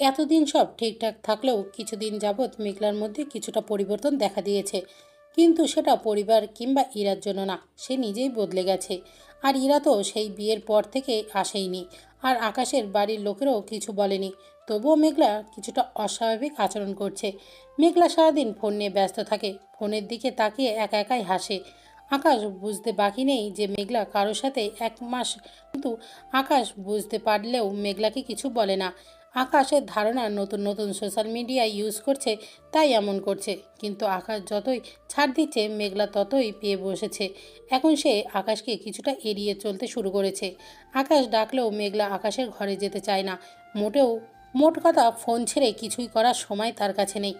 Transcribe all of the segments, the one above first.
এতদিন সব ঠিকঠাক থাকলেও কিছুদিন যাবৎ মেঘলার মধ্যে কিছুটা পরিবর্তন দেখা দিয়েছে। কিন্তু সেটা পরিবার কিংবা ইরার জন্য না, সে নিজেই বদলে গেছে। আর ইরা তো সেই বিয়ের পর থেকে আসেইনি, আর আকাশের বাড়ির লোকেরও কিছু বলেনি। তবুও মেঘলা কিছুটা অস্বাভাবিক আচরণ করছে। মেঘলা সারাদিন ফোন নিয়ে ব্যস্ত থাকে, ফোনের দিকে তাকিয়ে একা একাই হাসে। আকাশ বুঝতে বাকি নেই যে মেঘলা কারোর সাথে 1 মাস, কিন্তু আকাশ বুঝতে পারলেও মেঘলাকে কিছু বলে না। আকাশের ধারণা নতুন নতুন সোশ্যাল মিডিয়া ইউজ করছে, তাই এমন করছে। কিন্তু আকাশ যতই ছাড় দিচ্ছে মেঘলা ততই পেয়ে বসেছে। এখন সে আকাশকে কিছুটা এড়িয়ে চলতে শুরু করেছে। আকাশ ডাকলেও মেঘলা আকাশের ঘরে যেতে চায় না মোটেও। মোট কথা, ফোন ছেড়ে কিছুই করার সময় তার কাছে নেই।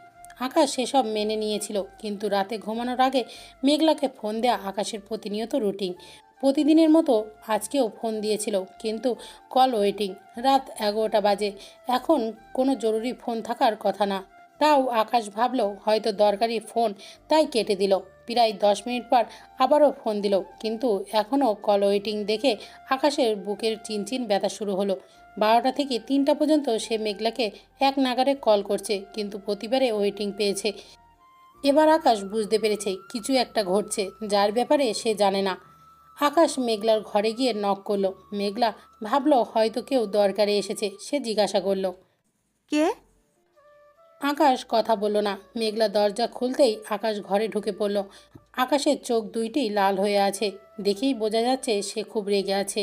আকাশ সেসব মেনে নিয়েছিল, কিন্তু রাতে ঘুমানোর আগে মেঘলাকে ফোন দেয়া আকাশের প্রতিনিয়ত রুটিন। প্রতিদিনের মতো আজকেও ফোন দিয়েছিল, কিন্তু কল ওয়েটিং। রাত 11টা বাজে। এখন কোনো জরুরি ফোন থাকার কথা না, তাও আকাশ ভাবলো হয়তো দরকারি ফোন, তাই কেটে দিল। প্রায় 10 মিনিট পর আবারও ফোন দিল, কিন্তু এখনও কল ওয়েটিং দেখে আকাশের বুকের চিনচিন ব্যথা শুরু হলো। 12টা থেকে 3টা পর্যন্ত সে মেঘলাকে এক নাগাড়ে কল করছে, কিন্তু প্রতিবারে ওয়েটিং পেয়েছে। এবার আকাশ বুঝতে পেরেছে কিছু একটা ঘটছে, যার ব্যাপারে সে জানে না। আকাশ মেঘলার ঘরে গিয়ে নক করলো। মেঘলা ভাবলো হয়তো কেউ দরকারে এসেছে, সে জিজ্ঞাসা করলো। কে? আকাশ কথা বলল না। মেঘলা দরজা খুলতেই আকাশ ঘরে ঢুকে পড়ল। আকাশের চোখ দুইটি লাল হয়ে আছে, দেখেই বোঝা যাচ্ছে সে খুব রেগে আছে।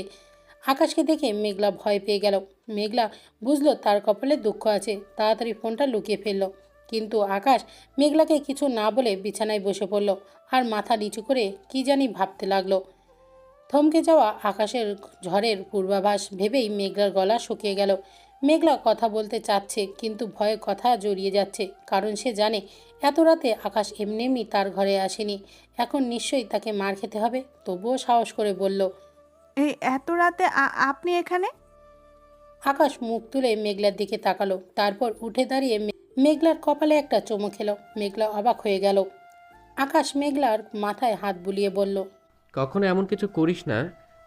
আকাশকে দেখে মেঘলা ভয় পেয়ে গেল। মেঘলা বুঝলো তার কপালে দুঃখ আছে, তাড়াতাড়ি ফোনটা লুকিয়ে ফেলল। কিন্তু আকাশ মেঘলাকে কিছু না বলে বিছানায় বসে পড়ল, আর মাথা নিচু করে কি জানি ভাবতে লাগলো। থমকে যাওয়া আকাশের ঝড়ের পূর্বাভাস ভেবেই মেঘলার গলা শুকিয়ে গেল। মেঘলা কথা বলতে চাচ্ছে, কিন্তু ভয়ে কথা জড়িয়ে যাচ্ছে, কারণ সে জানে এত রাতে আকাশ এমনি এমনি তার ঘরে আসেনি। এখন নিশ্চয়ই তাকে মার খেতে হবে। তবুও সাহস করে বলল। এই এত রাতে আপনি এখানে? আকাশ মুখ তুলে মেঘলার দিকে তাকালো, তারপর উঠে দাঁড়িয়ে মেঘলার কপালে একটা চুমু খেলো। মেঘলা অবাক হয়ে গেল। আকাশ মেঘলার মাথায় হাত বুলিয়ে বলল। কখনো এমন কিছু করিস না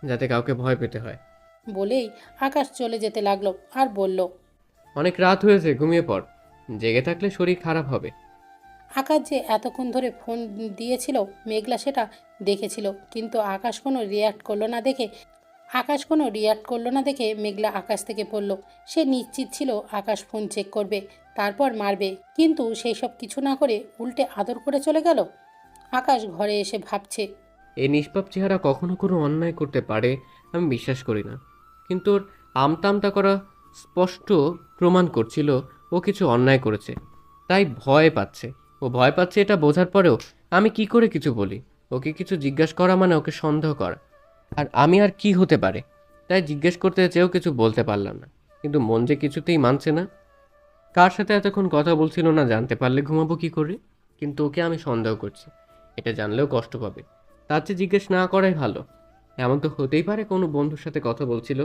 যাতে কাউকে ভয় পেতে হয়। বলেই আকাশ চলে যেতে লাগলো, আর বলল। অনেক রাত হয়েছে, ঘুমিয়ে পড়। জেগে থাকলে শরীর খারাপ হবে। আকাশ যে এতক্ষণ ধরে ফোন দিয়েছিল মেঘলা সেটা দেখেছিল, কিন্তু আকাশ কোনো রিয়াক্ট করলো না দেখে মেঘলা আকাশ থেকে পড়ল। সে নিশ্চিত ছিল আকাশ ফোন চেক করবে, তারপর মারবে, কিন্তু সেই সব কিছু না করে উল্টে আদর করে চলে গেল। আকাশ ঘরে এসে ভাবছে। এই নিষ্পাপ চেহারা কখনো কোনো অন্যায় করতে পারে আমি বিশ্বাস করি না, কিন্তু ওর আমতা আমতা করা স্পষ্ট প্রমাণ করছিল ও কিছু অন্যায় করেছে। তাই ভয় পাচ্ছে। ও ভয় পাচ্ছে এটা বোঝার পরেও আমি কি করে কিছু বলি? ওকে কিছু জিজ্ঞাসা করা মানে ওকে সন্দেহ করা। আর আমি আর কি হতে পারে? তাই জিজ্ঞেস করতে চেয়েও কিছু বলতে পারলাম না। কিন্তু মন যে কিছুতেই মানছে না। কার সাথে এতক্ষণ কথা বলছিল না জানতে পারলে ঘুমাবো কি করে? কিন্তু ওকে আমি সন্দেহ করছি, এটা জানলেও কষ্ট পাবে। তার চেয়ে জিজ্ঞেস না করাই ভালো। এমন তো হতেই পারে কোনো বন্ধুর সাথে কথা বলছিল।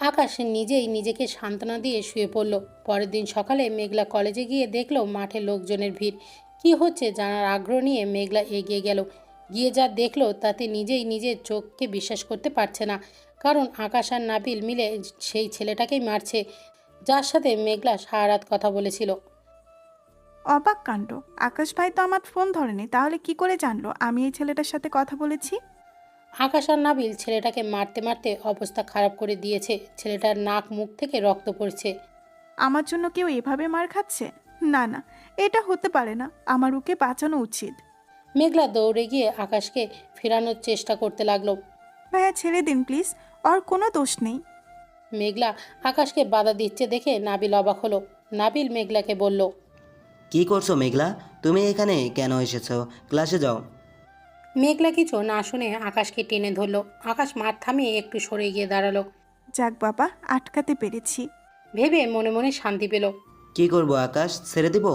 আকাশ নিজেই নিজেকে সান্ত্বনা দিয়ে শুয়ে পড়ল। পরের দিন সকালে মেঘলা কলেজে গিয়ে দেখলো মাঠে লোকজনের ভিড়। কি হচ্ছে জানার আগ্রহ নিয়ে মেঘলা এগিয়ে গেল। গিয়ে যা দেখলো তাতে নিজেই নিজের চোখকে বিশ্বাস করতে পারছে না। কারণ আকাশ আর নাবিল মিলে সেই ছেলেটাকেই মারছে, যার সাথে মেঘলা সারা রাত কথা বলেছিল। অবাক কাণ্ড! আকাশ ভাই তো আমার ফোন ধরেনি, তাহলে কি করে জানলো আমি এই ছেলেটার সাথে কথা বলেছি? আকাশ আর নাবিল ছেলেটাকে মারতে মারতে অবস্থা খারাপ করে দিয়েছে। ছেলেটার নাক মুখ থেকে রক্ত পড়ছে। আমার জন্য কেউ এভাবে মার খাচ্ছে? না না, এটা হতে পারে না। আমার ওকে বাঁচানো উচিত। মেঘলা দৌড়ে গিয়ে আকাশকে ফেরানোর চেষ্টা করতে লাগলো। ভাইয়া ছেড়ে দিন প্লিজ, ওর কোনো দোষ নেই। মেঘলা আকাশকে বাধা দিচ্ছে দেখে নাবিল অবাক হলো। নাবিল মেঘলাকে বলল। কি করছো মেঘলা? তুমি এখানে কেন এসেছো? ক্লাসে যাও। মেঘলা কিছু না শুনে আকাশকে টেনে ধরলো। আকাশ মাঠ থামিয়ে একটু সরে গিয়ে দাঁড়ালো। যাক বাবা, আটকাতে পেরেছি। ভেবে মনে মনে শান্তি পেল। কি করব আকাশ, ছেড়ে দিব?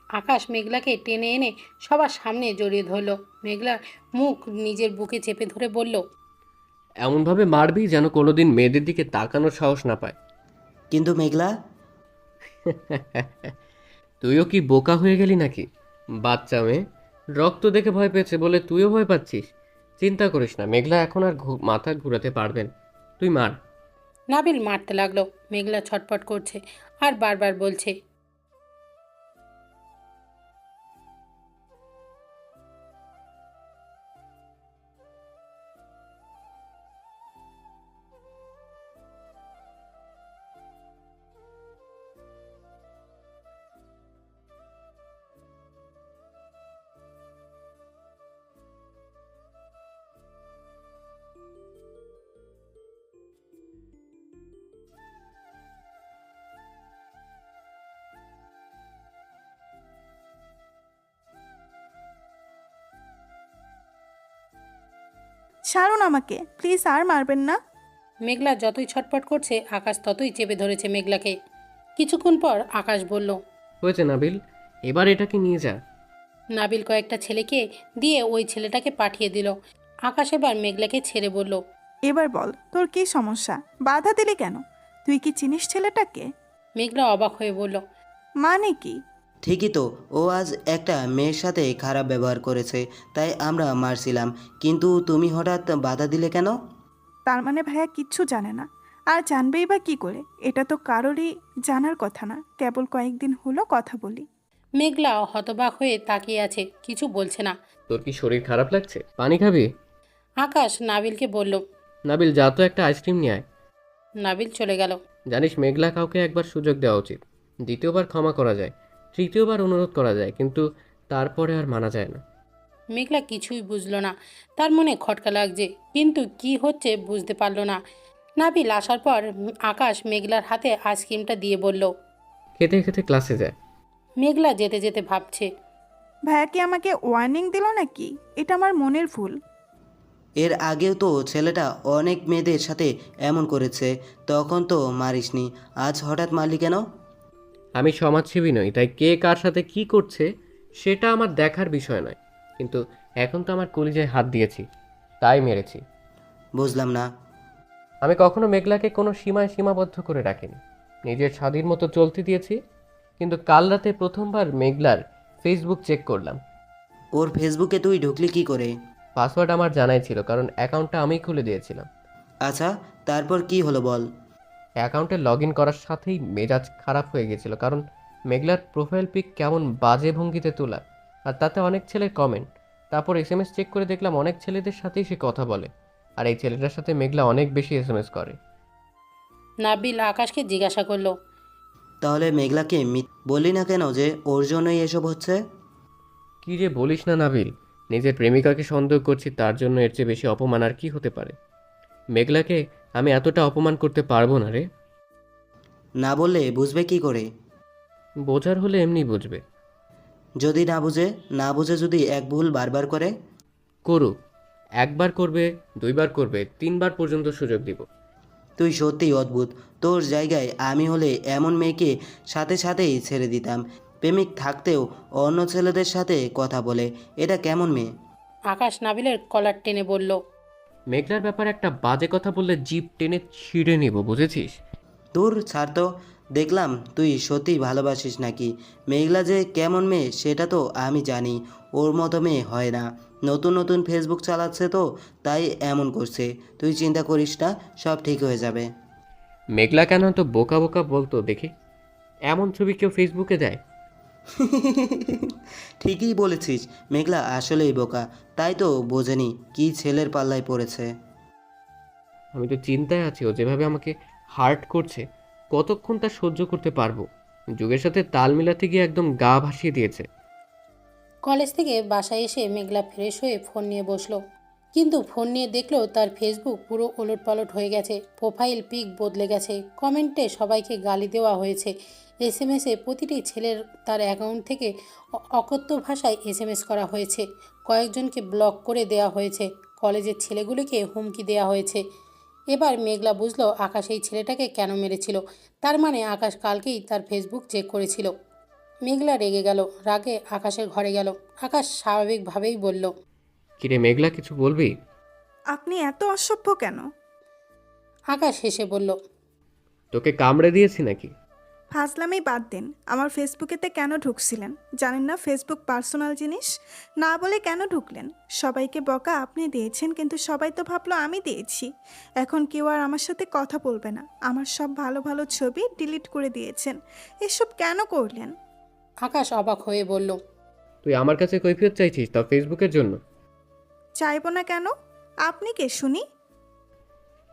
আকাশ মেঘলাকে টেনে এনে সবার সামনে জড়িয়ে ধরলো। মেঘলার মুখ নিজের বুকে চেপে ধরে বলল। এমনভাবে মারবি যেন কোনোদিন মেয়েদের দিকে তাকানোর সাহস না পায়। কিন্তু মেঘলা। তুইও কি বোকা হয়ে গেলি নাকি? বাচ্চা মেয়ে, রক্ত দেখে ভয় পেয়েছে বলে তুইও ভয় পাচ্ছিস? চিন্তা করিস না, মেঘলা এখন আর মাথা ঘুরাতে পারবেন। তুই মার। নাবিল মারতে লাগলো। মেঘলা ছটফট করছে আর বারবার বলছে, ছাড়ুন আমাকে প্লিজ, আর মারবেন না। মেঘলা যতই ছটফট করছে আকাশ ততই চেপে ধরেছে মেঘলাকে। কিছুক্ষণ পর আকাশ বলল, হয়েছে নাবিল, এবার এটাকে নিয়ে যা। নাবিল কয়েকটা ছেলেকে দিয়ে ওই ছেলেটাকে পাঠিয়ে দিল। আকাশ এবার মেঘলাকে ছেড়ে বলল, এবার বল তোর কি সমস্যা, বাধা দিলি কেন? তুই কি চিনিস ছেলেটাকে? মেঘলা অবাক হয়ে বলল, মানে কি? ঠিকই তো, ও আজ একটা মেয়ের সাথে খারাপ ব্যবহার করেছে, তাই আমরা মারছিলাম। কিন্তু তুমি হঠাৎ বাধা দিলে কেন? তার মানে ভাইয়া কিচ্ছু জানে না, আর জানবেই বা কি করে? এটা তো কারোরই জানার কথা না, কেবল কয়েকদিন হলো কথা বলি। মেঘলা হতবাক হয়ে তাকিয়ে আছে, কিছু বলছে না। তোর কি শরীর খারাপ লাগছে? পানি খাবি? আকাশ নাবিলকে বলল। নাবিল, যা তো একটা আইসক্রিম নিয়ে আয়। নাবিল চলে গেল। জানিস, মেঘলা কাউকে একবার সুযোগ দেওয়া উচিত, দ্বিতীয়বার ক্ষমা করা যায়, তৃতীয়বার অনুরোধ করা যায়, কিন্তু তারপরে আর মানা যায় না। মেঘলা কিছুই বুঝলো না, তার মনে খটকা লাগছে, কিন্তু কি হচ্ছে বুঝতে পারলো না। নাবিল আসার পর আকাশ মেঘলার হাতে আইসক্রিমটা দিয়ে বলল। খেতে খেতে ক্লাসে যায়। মেঘলা যেতে যেতে ভাবছে, ভাইয়া কি আমাকে ওয়ার্নিং দিল নাকি? এটা আমার মনের ভুল। এর আগেও তো ছেলেটা অনেক মেয়েদের সাথে এমন করেছে, তখন তো মারিসনি, আজ হঠাৎ মারলি কেন? আমি সমাজসেবী নই, তাই কে কার সাথে কি করছে সেটা আমার দেখার বিষয় নয়, কিন্তু এখন তো আমার কলিজায় হাত দিয়েছি, তাই মেরেছি। বুঝলাম না। আমি কখনো মেঘলাকে কোনো সীমায় সীমাবদ্ধ করে রাখিনি, নিজের স্বাধীন মতো চলতে দিয়েছি। কিন্তু কাল রাতে প্রথমবার মেঘলার ফেসবুক চেক করলাম। ওর ফেসবুকে তুই ঢুকলি কি করে? পাসওয়ার্ড আমার জানাই ছিল, কারণ অ্যাকাউন্টটা আমিই খুলে দিয়েছিলাম। আচ্ছা, তারপর কি হলো বল। অ্যাকাউন্টে লগ ইন করার সাথেই মেজাজ খারাপ হয়ে গেছিল, কারণ মেঘলার প্রোফাইল পিক কেমন বাজে ভঙ্গিতে তোলা, আর তাতে অনেক ছেলের কমেন্ট। তারপর এসএমএস চেক করে দেখলাম অনেক ছেলেদের সাথেই সে কথা বলে, আর এই ছেলেটার সাথে মেঘলা অনেক বেশি এসএমএস করে। নাবিল আকাশকে জিজ্ঞাসা করলো, তাহলে মেঘলাকে বললি না কেন যে ওর জন্যই এসব হচ্ছে? কি যে বলিস না নাবিল, নিজের প্রেমিকাকে সন্দেহ করছি, তার জন্য এর চেয়ে বেশি অপমান আর কি হতে পারে? মেঘলাকে আমি এতটা অপমান করতে পারবো না রে। না বললে বুঝবে কি করে? বোঝার হলে এমনি বুঝবে। যদি না বুঝে যদি এক ভুল বারবার করে? করুক, একবার করবে, দুইবার করবে, তিনবার পর্যন্ত সুযোগ দিব। তুই সত্যিই অদ্ভুত। তোর জায়গায় আমি হলে এমন মেয়েকে সাথে সাথেই ছেড়ে দিতাম। প্রেমিক থাকতেও অন্য ছেলেদের সাথে কথা বলে, এটা কেমন মেয়ে? আকাশ নাবিলের কলার টেনে বলল, মেঘলার ব্যাপারে একটা বাজে কথা বললে জিভ টেনে ছিঁড়ে নিব, বুঝেছিস? তোর ছাড় তো। দেখলাম তুই সত্যিই ভালোবাসিস নাকি। মেঘলা যে কেমন মেয়ে সেটা তো আমি জানি, ওর মতো মেয়ে হয় না। নতুন নতুন ফেসবুক চালাচ্ছে তো, তাই এমন করছে। তুই চিন্তা করিস না, সব ঠিক হয়ে যাবে। মেঘলা কেন তো বোকা বোকা বলতো দেখি, এমন ছবি কেউ ফেসবুকে দেয়? ঠিকই বলেছিস, মেঘলা আসলেই বোকা, তাই তো বোঝেনি কি ছেলের পাল্লায় পড়েছে। আমি তো চিন্তায় আছি, ও যেভাবে আমাকে হার্ট করছে, কতক্ষণ তা সহ্য করতে পারবো? যুগের সাথে তাল মিলাতে গিয়ে একদম গা ভাসিয়ে দিয়েছে। কলেজ থেকে বাসায় এসে মেঘলা ফ্রেশ হয়ে ফোন নিয়ে বসলো, কিন্তু ফোন নিয়ে দেখলো তার ফেসবুক পুরো ওলটপালট হয়ে গেছে। প্রোফাইল পিক বদলে গেছে, কমেন্টে সবাইকে গালি দেওয়া হয়েছে, এসএমএসে প্রতিটি ছেলের তার অ্যাকাউন্ট থেকে অকথ্য ভাষায় এসএমএস করা হয়েছে, কয়েকজনকে ব্লক করে দেওয়া হয়েছে, কলেজের ছেলেগুলিকে হুমকি দেওয়া হয়েছে। এবার মেঘলা বুঝলো আকাশ এই ছেলেটাকে কেন মেরেছিল, তার মানে আকাশ কালকেই তার ফেসবুক চেক করেছিল। মেঘলা রেগে গেল, রাগে আকাশের ঘরে গেল। আকাশ স্বাভাবিকভাবেই বলল, কিরে মেঘলা, কিছু বলবি? আপনি এত অসভ্য কেন? আকাশ হেসে বলল, তোকে কামড়ে দিয়েছি নাকি? ফাজলামি বাদ দিন। আমার ফেসবুকেতে কেন ঢুকছিলেন জানেন না? ফেসবুক পার্সোনাল জিনিস। না বলে কেন ঢুকলেন? সবাইকে বকা আপনি দিয়েছেন, কিন্তু সবাই তো ভাবলো আমি দিয়েছি। এখন কেউ আর আমার সাথে কথা বলবে না। আমার সব ভালো ভালো ছবি ডিলিট করে দিয়েছেন। এসব কেন করলেন? আকাশ অবাক হয়ে বলল, তুই আমার কাছে কৈফিয়ত চাইছিস তা ফেসবুকের জন্য? চাইবো না কেন? আপনি কে শুনি?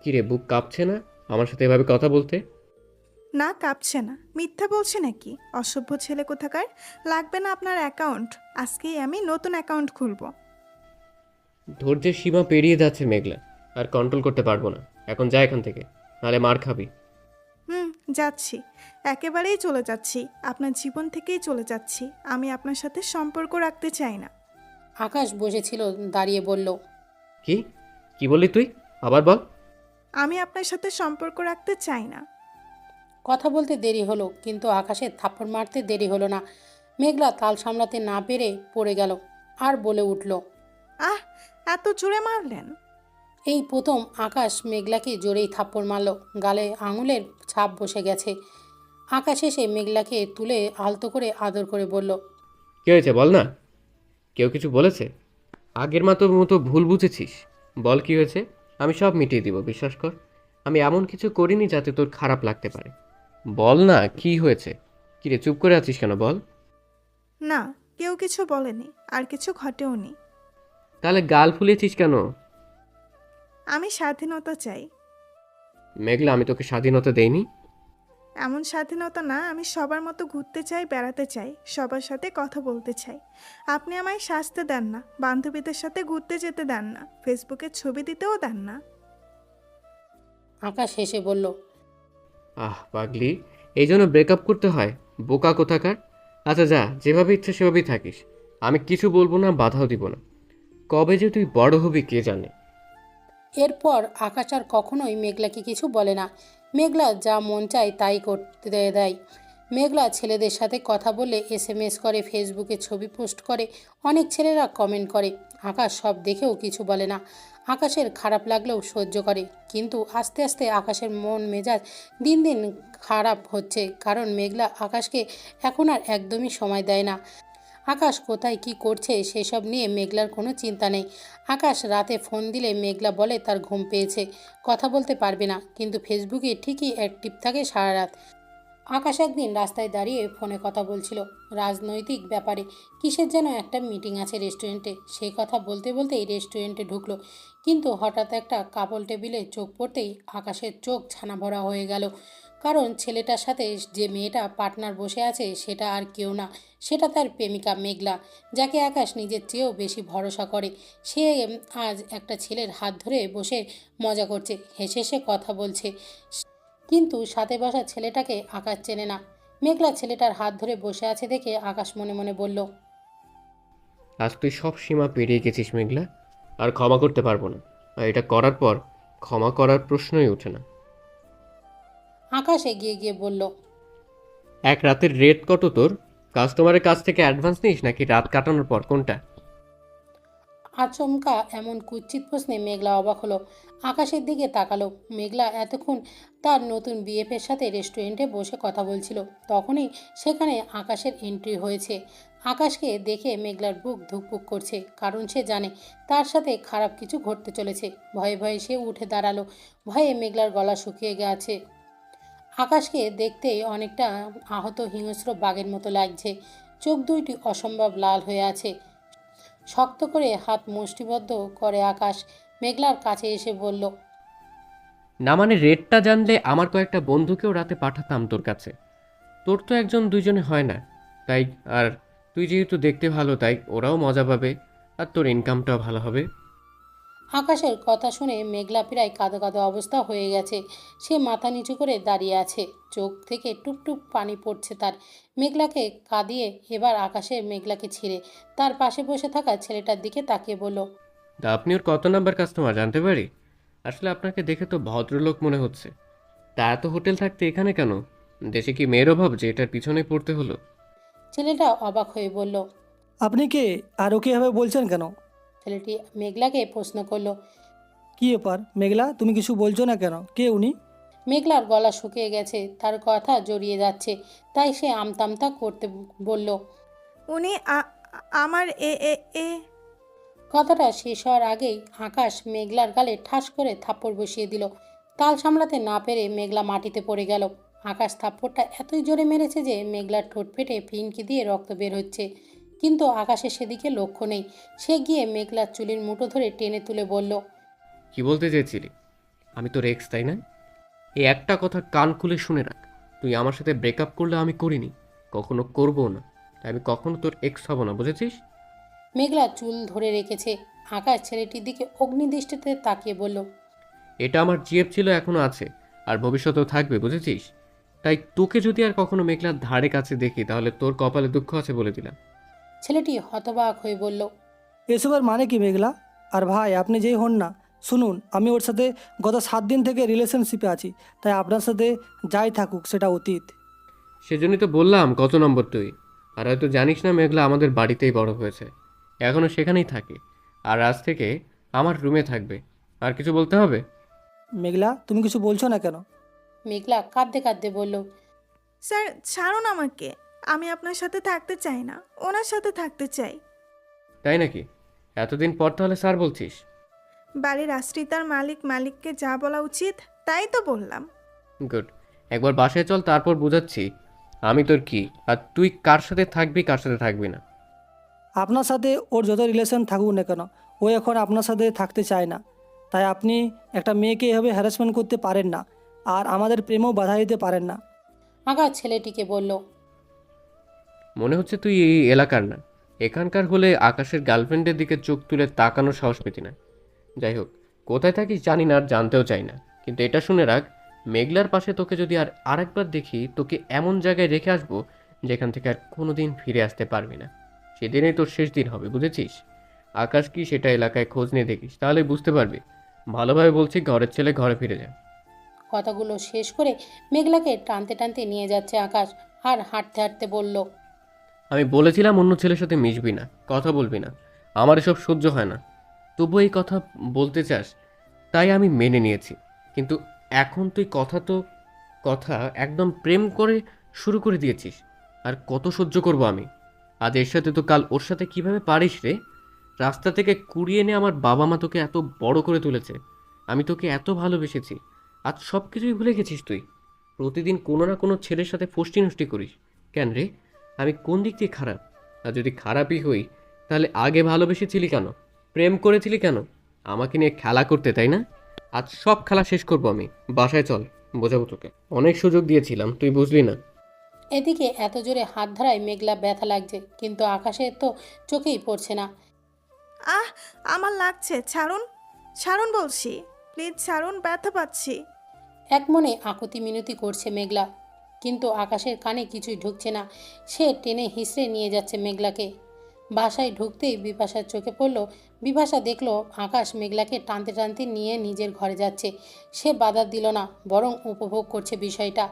কিরে, বুক কাঁপছে না আমার সাথে এভাবে কথা বলতে? না, কাঁপছে না। মিথ্যা বলছে নাকি? অসভ্য ছেলে কোথাকার। লাগবে না আপনার অ্যাকাউন্ট। আজকেই আমি নতুন অ্যাকাউন্ট খুলব। ধৈর্যের সীমা পেরিয়ে যাচ্ছে মেঘলা, আর কন্ট্রোল করতে পারবো না। এখন যা এখান থেকে, নাহলে মার খাবি। যাচ্ছি। একেবারেই চলে যাচ্ছি। আপনার জীবন থেকেই চলে যাচ্ছি। আমি আপনার সাথে সম্পর্ক রাখতে চাই না। আকাশ বসেছিল দাঁড়িয়ে বলল, কি কি বললি তুই? আবার বল। আমি আপনার সাথে সম্পর্ক রাখতে চাই না। কথা বলতে দেরি হলো, কিন্তু আকাশের থাপ্পড় মারতে দেরি হলো না। মেঘলা তাল সামলাতে না পেরে পড়ে গেল আর বলে উঠল, আহ, এত জোরে মারলেন? এই প্রথম আকাশ মেঘলাকে জোরেই থাপ্পড় মারল। গালে আঙুলের ছাপ বসে গেছে। আকাশ এসে মেঘলাকে তুলে আলতো করে আদর করে বলল, কি হয়েছে বল না। কেউ কিছু বলেছে? আগের মতো ভুল বুঝেছিস। বল কি হয়েছে, আমি সব মিটিয়ে দিব, বিশ্বাস কর। আমি এমন কিছু করিনি যাতে তোর খারাপ লাগতে পারে। বল না কি হয়েছে। কিরে, চুপ করে আছিস কেন, বল। না, কেউ কিছু বলেনি, আর কিছু ঘটেওনি। তাহলে গাল ফুলিয়েছিস কেন? আমি স্বাধীনতা চাই। মেঘলা, আমি তোকে স্বাধীনতা দেইনি। এমন স্বাধীনতা না, আমি সবার মতো ঘুরতে চাই, বেড়াতে চাই, সবার সাথে কথা বলতে চাই। আপনি আমায় সাজতে দেন না, বান্ধবীদের সাথে ঘুরতে যেতে দেন না, ফেসবুকে ছবি দিতেও দেন না। আকাশ হেসে বলল, পাগলি, এই জন্য ব্রেকআপ করতে হয়? বোকা কোথাকার। আচ্ছা যা, যেভাবে ইচ্ছে সেভাবেই থাকিস। আমি কিছু বলবো না, বাধাও দিব না। কবে যে তুই বড় হবি কে জানে। এরপর আকাশ আর কখনোই মেঘলাকে কিছু বলে না। মেঘলা যা মন চায় তাই করতে দেয়। মেঘলা ছেলেদের সাথে কথা বলে এসএমএস করে, ফেসবুকে ছবি পোস্ট করে, অনেক ছেলেরা কমেন্ট করে। আকাশ সব দেখেও কিছু বলে না। আকাশের খারাপ লাগলেও সহ্য করে। কিন্তু আস্তে আস্তে আকাশের মন মেজাজ দিন দিন খারাপ হচ্ছে, কারণ মেঘলা আকাশকে এখন আর একদমই সময় দেয় না। আকাশ কোথায় কি করছে সেসব নিয়ে মেঘলার কোনো চিন্তা নেই। আকাশ রাতে ফোন দিলে মেঘলা বলে তার ঘুম পেয়েছে, কথা বলতে পারবে না, কিন্তু ফেসবুকে ঠিকই অ্যাক্টিভ থাকে সারা রাত। আকাশ একদিন রাস্তায় দাঁড়িয়ে ফোনে কথা বলছিল রাজনৈতিক ব্যাপারে। কিসের যেন একটা মিটিং আছে রেস্টুরেন্টে, সেই কথা বলতে বলতেই রেস্টুরেন্টে ঢুকলো। কিন্তু হঠাৎ একটা কাপল টেবিলে চোখ পড়তেই আকাশের চোখ ছানা ভরা হয়ে গেল। কারণ ছেলেটার সাথে যে মেয়েটা পার্টনার বসে আছে সেটা আর কেউ না, সেটা তার প্রেমিকা মেঘলা, যাকে আকাশ নিজের চেয়েও বেশি ভরসা করে। সে আজ একটা ছেলের হাত ধরে বসে মজা করছে, হেসে হেসে কথা বলছে। কিন্তু সাথে বসা ছেলেটাকে আকাশ চেনে না। মেঘলা ছেলেটার হাত ধরে বসে আছে দেখে আকাশ মনে মনে বলল, আজ তুই সব সীমা পেরিয়ে গেছিস মেঘলা, আর ক্ষমা করতে পারবো না। আর এটা করার পর ক্ষমা করার প্রশ্নই ওঠে না। আকাশ এগিয়ে গিয়ে বলল, এক রাতের রেট কত তোর? কাস্টমারের কাছ থেকে অ্যাডভান্স নিস নাকি রাত কাটানোর পর, কোনটা? আচমকা এমন কুৎসিত প্রশ্নে মেঘলা অবাক হলো। আকাশের দিকে তাকালো। মেঘলা এতক্ষণ তার নতুন বিএফের সাথে রেস্টুরেন্টে বসে কথা বলছিল, তখনই সেখানে আকাশের এন্ট্রি হয়েছে। আকাশকে দেখে মেঘলার বুক ধুকপুক করছে, কারণ সে জানে তার সাথে খারাপ কিছু ঘটতে চলেছে। ভয়ে ভয়ে সে উঠে দাঁড়ালো। ভয়ে মেঘলার গলা শুকিয়ে গেছে। আকাশকে দেখতেই অনেকটা আহত হিংস্র বাঘের মতো লাগছে। চোখ দুইটি অসম্ভব লাল হয়ে আছে। শক্ত করে হাত মুষ্টিবদ্ধ করে আকাশ মেঘলার কাছে এসে বলল, না মানে রেটটা জানলে আমার কয়েকটা বন্ধুকেও রাতে পাঠাতাম তোর কাছে। তোর তো একজন দুইজনে হয় না, তাই। আর তুই যেহেতু দেখতে ভালো, তাই ওরাও মজা পাবে, আর তোর ইনকামটাও ভালো হবে। আকাশের কথা শুনে মেঘলা প্রায় কাঁদো কাঁদো অবস্থা হয়ে গেছে। সে মাথা নিচু করে দাঁড়িয়ে আছে, চোখ থেকে টুপটুপ পানি পড়ছে তার। মেঘলাকে কাঁদিয়ে এবার আকাশের মেঘলাকে ছিঁড়ে তার পাশে বসে থাকা ছেলেটার দিকে তাকিয়ে বলল, তা আপনি ওর কত নাম্বার কাস্টমার জানতে পারি? আসলে আপনাকে দেখে তো ভদ্রলোক মনে হচ্ছে। তা এত হোটেল থাকতে এখানে কেন? দেশে কি মেয়ের অভাব যে এটার পিছনে পড়তে হলো? ছেলেটা অবাক হয়ে বলল। আপনি কে আর ওকে এভাবে বলছেন কেন? ছেলেটি মেঘলাকে প্রশ্ন করলো। কি ব্যাপার মেঘলা, তুমি কিছু বলছো না কেন? কে উনি? মেঘলার গলা শুকিয়ে গেছে, তার কথা জড়িয়ে যাচ্ছে, তাই সে আমতামতা করতে বলল। উনি আমার এ এ এ কথাটা শেষ হওয়ার আগেই আকাশ মেঘলার গালে ঠাস করে থাপ্পড় বসিয়ে দিল। তাল সামলাতে না পেরে মেঘলা মাটিতে পড়ে গেল। আকাশ থাপ্পড়টা এতই জোরে মেরেছে যে মেঘলার ঠোঁট ফেটে ফিনকি দিয়ে রক্ত বের হচ্ছে, কিন্তু আকাশের সেদিকে লক্ষ্য নেই। সে গিয়ে মেঘলার চুলের মুঠো ধরে টেনে তুলে বলল। কি বলতে চেয়েছিলি? আমি তোর এক্স, তাই না? এই একটা কথা কান খুলে শুনে রাখ। তুই আমার সাথে ব্রেকআপ করলে আমি করিনি, কখনো করবো না। তাই আমি কখনো তোর এক্স হব না, বুঝেছিস? মেঘলা চুল ধরে রেখেছে। আকাশ ছেলেটির দিকে অগ্নিদৃষ্টিতে তাকিয়ে বলল। এটা আমার জিএফ ছিল, এখনো আছে, আর ভবিষ্যতেও থাকবে, বুঝেছিস? তাই তোকে যদি আর কখনো মেঘলার ধারে কাছে দেখি তাহলে তোর কপালে দুঃখ আছে বলে দিলাম। ছেলেটি হতবাক হয়ে বলল। এসবের মানে কি মেঘলা? আর ভাই আপনি যেই হন না, শুনুন, আমি ওর সাথে গত 7 দিন থেকে রিলেশনশিপে আছি, তাই আপনার সাথে যাই থাকুক সেটা অতীত। সেজন্যই তো বললাম কত নম্বর তুই। আর হয়তো জানিস না মেঘলা আমাদের বাড়িতেই বড় হয়েছে, এখনও সেখানেই থাকে, আর আজ থেকে আমার রুমে থাকবে। আর কিছু বলতে হবে? মেঘলা, তুমি কিছু বলছো না কেন? মেঘলা কাঁদতে কাঁদতে বলল। স্যার ছাড়ুন আমাকে, আমি আপনার সাথে থাকতে চাই না, ওনার সাথে থাকতে চাই। তাই নাকি? এতদিন পর তাহলে স্যার বলছিস? বাড়ির আশ্রিতার মালিককে যা বলা উচিত তাই তো বললাম। গুড। একবার বাসায় চল, তারপর বোঝাচ্ছি আমি তোর কি, আর তুই কার সাথে থাকবি কার সাথে থাকবি না। আপনার সাথে ওর যত রিলেশন থাকুক না কেন, ও এখন আপনার সাথে থাকতে চায় না। তাই আপনি একটা মেয়েকে এভাবে হ্যারাসমেন্ট করতে পারেন না, আর আমাদের প্রেমও বাধা দিতে পারেন না। আকাশ ছেলেটিকে বলল। মনে হচ্ছে তুই এই এলাকার না, এখানকার হলে আকাশের গার্লফ্রেন্ডের দিকে চোখ তুলে তাকানোর সাহস পেতি না। যাই হোক, কোথায় থাকিস জানি না, আর জানতেও চাই না, কিন্তু এটা শুনে রাখ, মেঘলার পাশে তোকে যদি আর আরেকবার দেখি, তোকে এমন জায়গায় রেখে আসবো যেখান থেকে আর কোনোদিন ফিরে আসতে পারবি না। সেদিনই তোর শেষ দিন হবে, বুঝেছিস? আকাশ কি সেটা এলাকায় খোঁজ নিয়ে দেখিস, তাহলে বুঝতে পারবি। ভালোভাবে বলছি, ঘরের ছেলে ঘরে ফিরে যা। কথাগুলো শেষ করে মেঘলাকে টানতে টানতে নিয়ে যাচ্ছে আকাশ, আর হাঁটতে হাঁটতে বলল। আমি বলেছিলাম অন্য ছেলের সাথে মিশবি না, কথা বলবি না, আমার এসব সহ্য হয় না। তবু এই কথা বলতে চাস, তাই আমি মেনে নিয়েছি। কিন্তু এখন তুই কথা একদম প্রেম করে শুরু করে দিয়েছিস, আর কত সহ্য করব আমি? আজ এর সাথে তো কাল ওর সাথে কিভাবে পারিস রে? রাস্তা থেকে কুড়িয়ে এনে আমার বাবা মা তোকে এত বড় করে তুলেছে, আমি তোকে এত ভালোবেসেছি, আজ সব কিছুই ভুলে গেছিস তুই? প্রতিদিন কোনো না কোনো ছেলের সাথে ফষ্টি নষ্টি করিস কেন রে? আমি কোন দিক দিয়ে খারাপ? আর যদি খারাপই হই, তাহলে আগে ভালোবেসেছিলি কেন? প্রেম করেছিলি কেন? আমাকে নিয়ে খেলা করতে, তাই না? আজ সব খেলা শেষ করবো আমি। বাসায় চল, বোঝাবো তোকে। অনেক সুযোগ দিয়েছিলাম, তুই বুঝলি না। এদিকে এত জোরে হাত ধরায় মেঘলা ব্যথা লাগছে, কিন্তু আকাশের তো চোখেই পড়ছে না। আহ, আমার লাগছে, ছাড়ুন, ছাড়ুন বলছি, প্লিজ ছাড়ুন, ব্যথা পাচ্ছি। এক মনে আকুতি মিনতি করছে মেঘলা, কিন্তু আকাশের কানে কিছুই ঢুকছে না। সে টেনে হিঁচড়ে নিয়ে যাচ্ছে মেঘলাকে। বাসায় ঢুকতেই বিপাশার চোখে পড়ল। বিপাশা দেখলো আকাশ মেঘলাকে টানতে টানতে নিয়ে নিজের ঘরে যাচ্ছে। সে বাধা দিল না, বরং উপভোগ করছে বিষয়টা।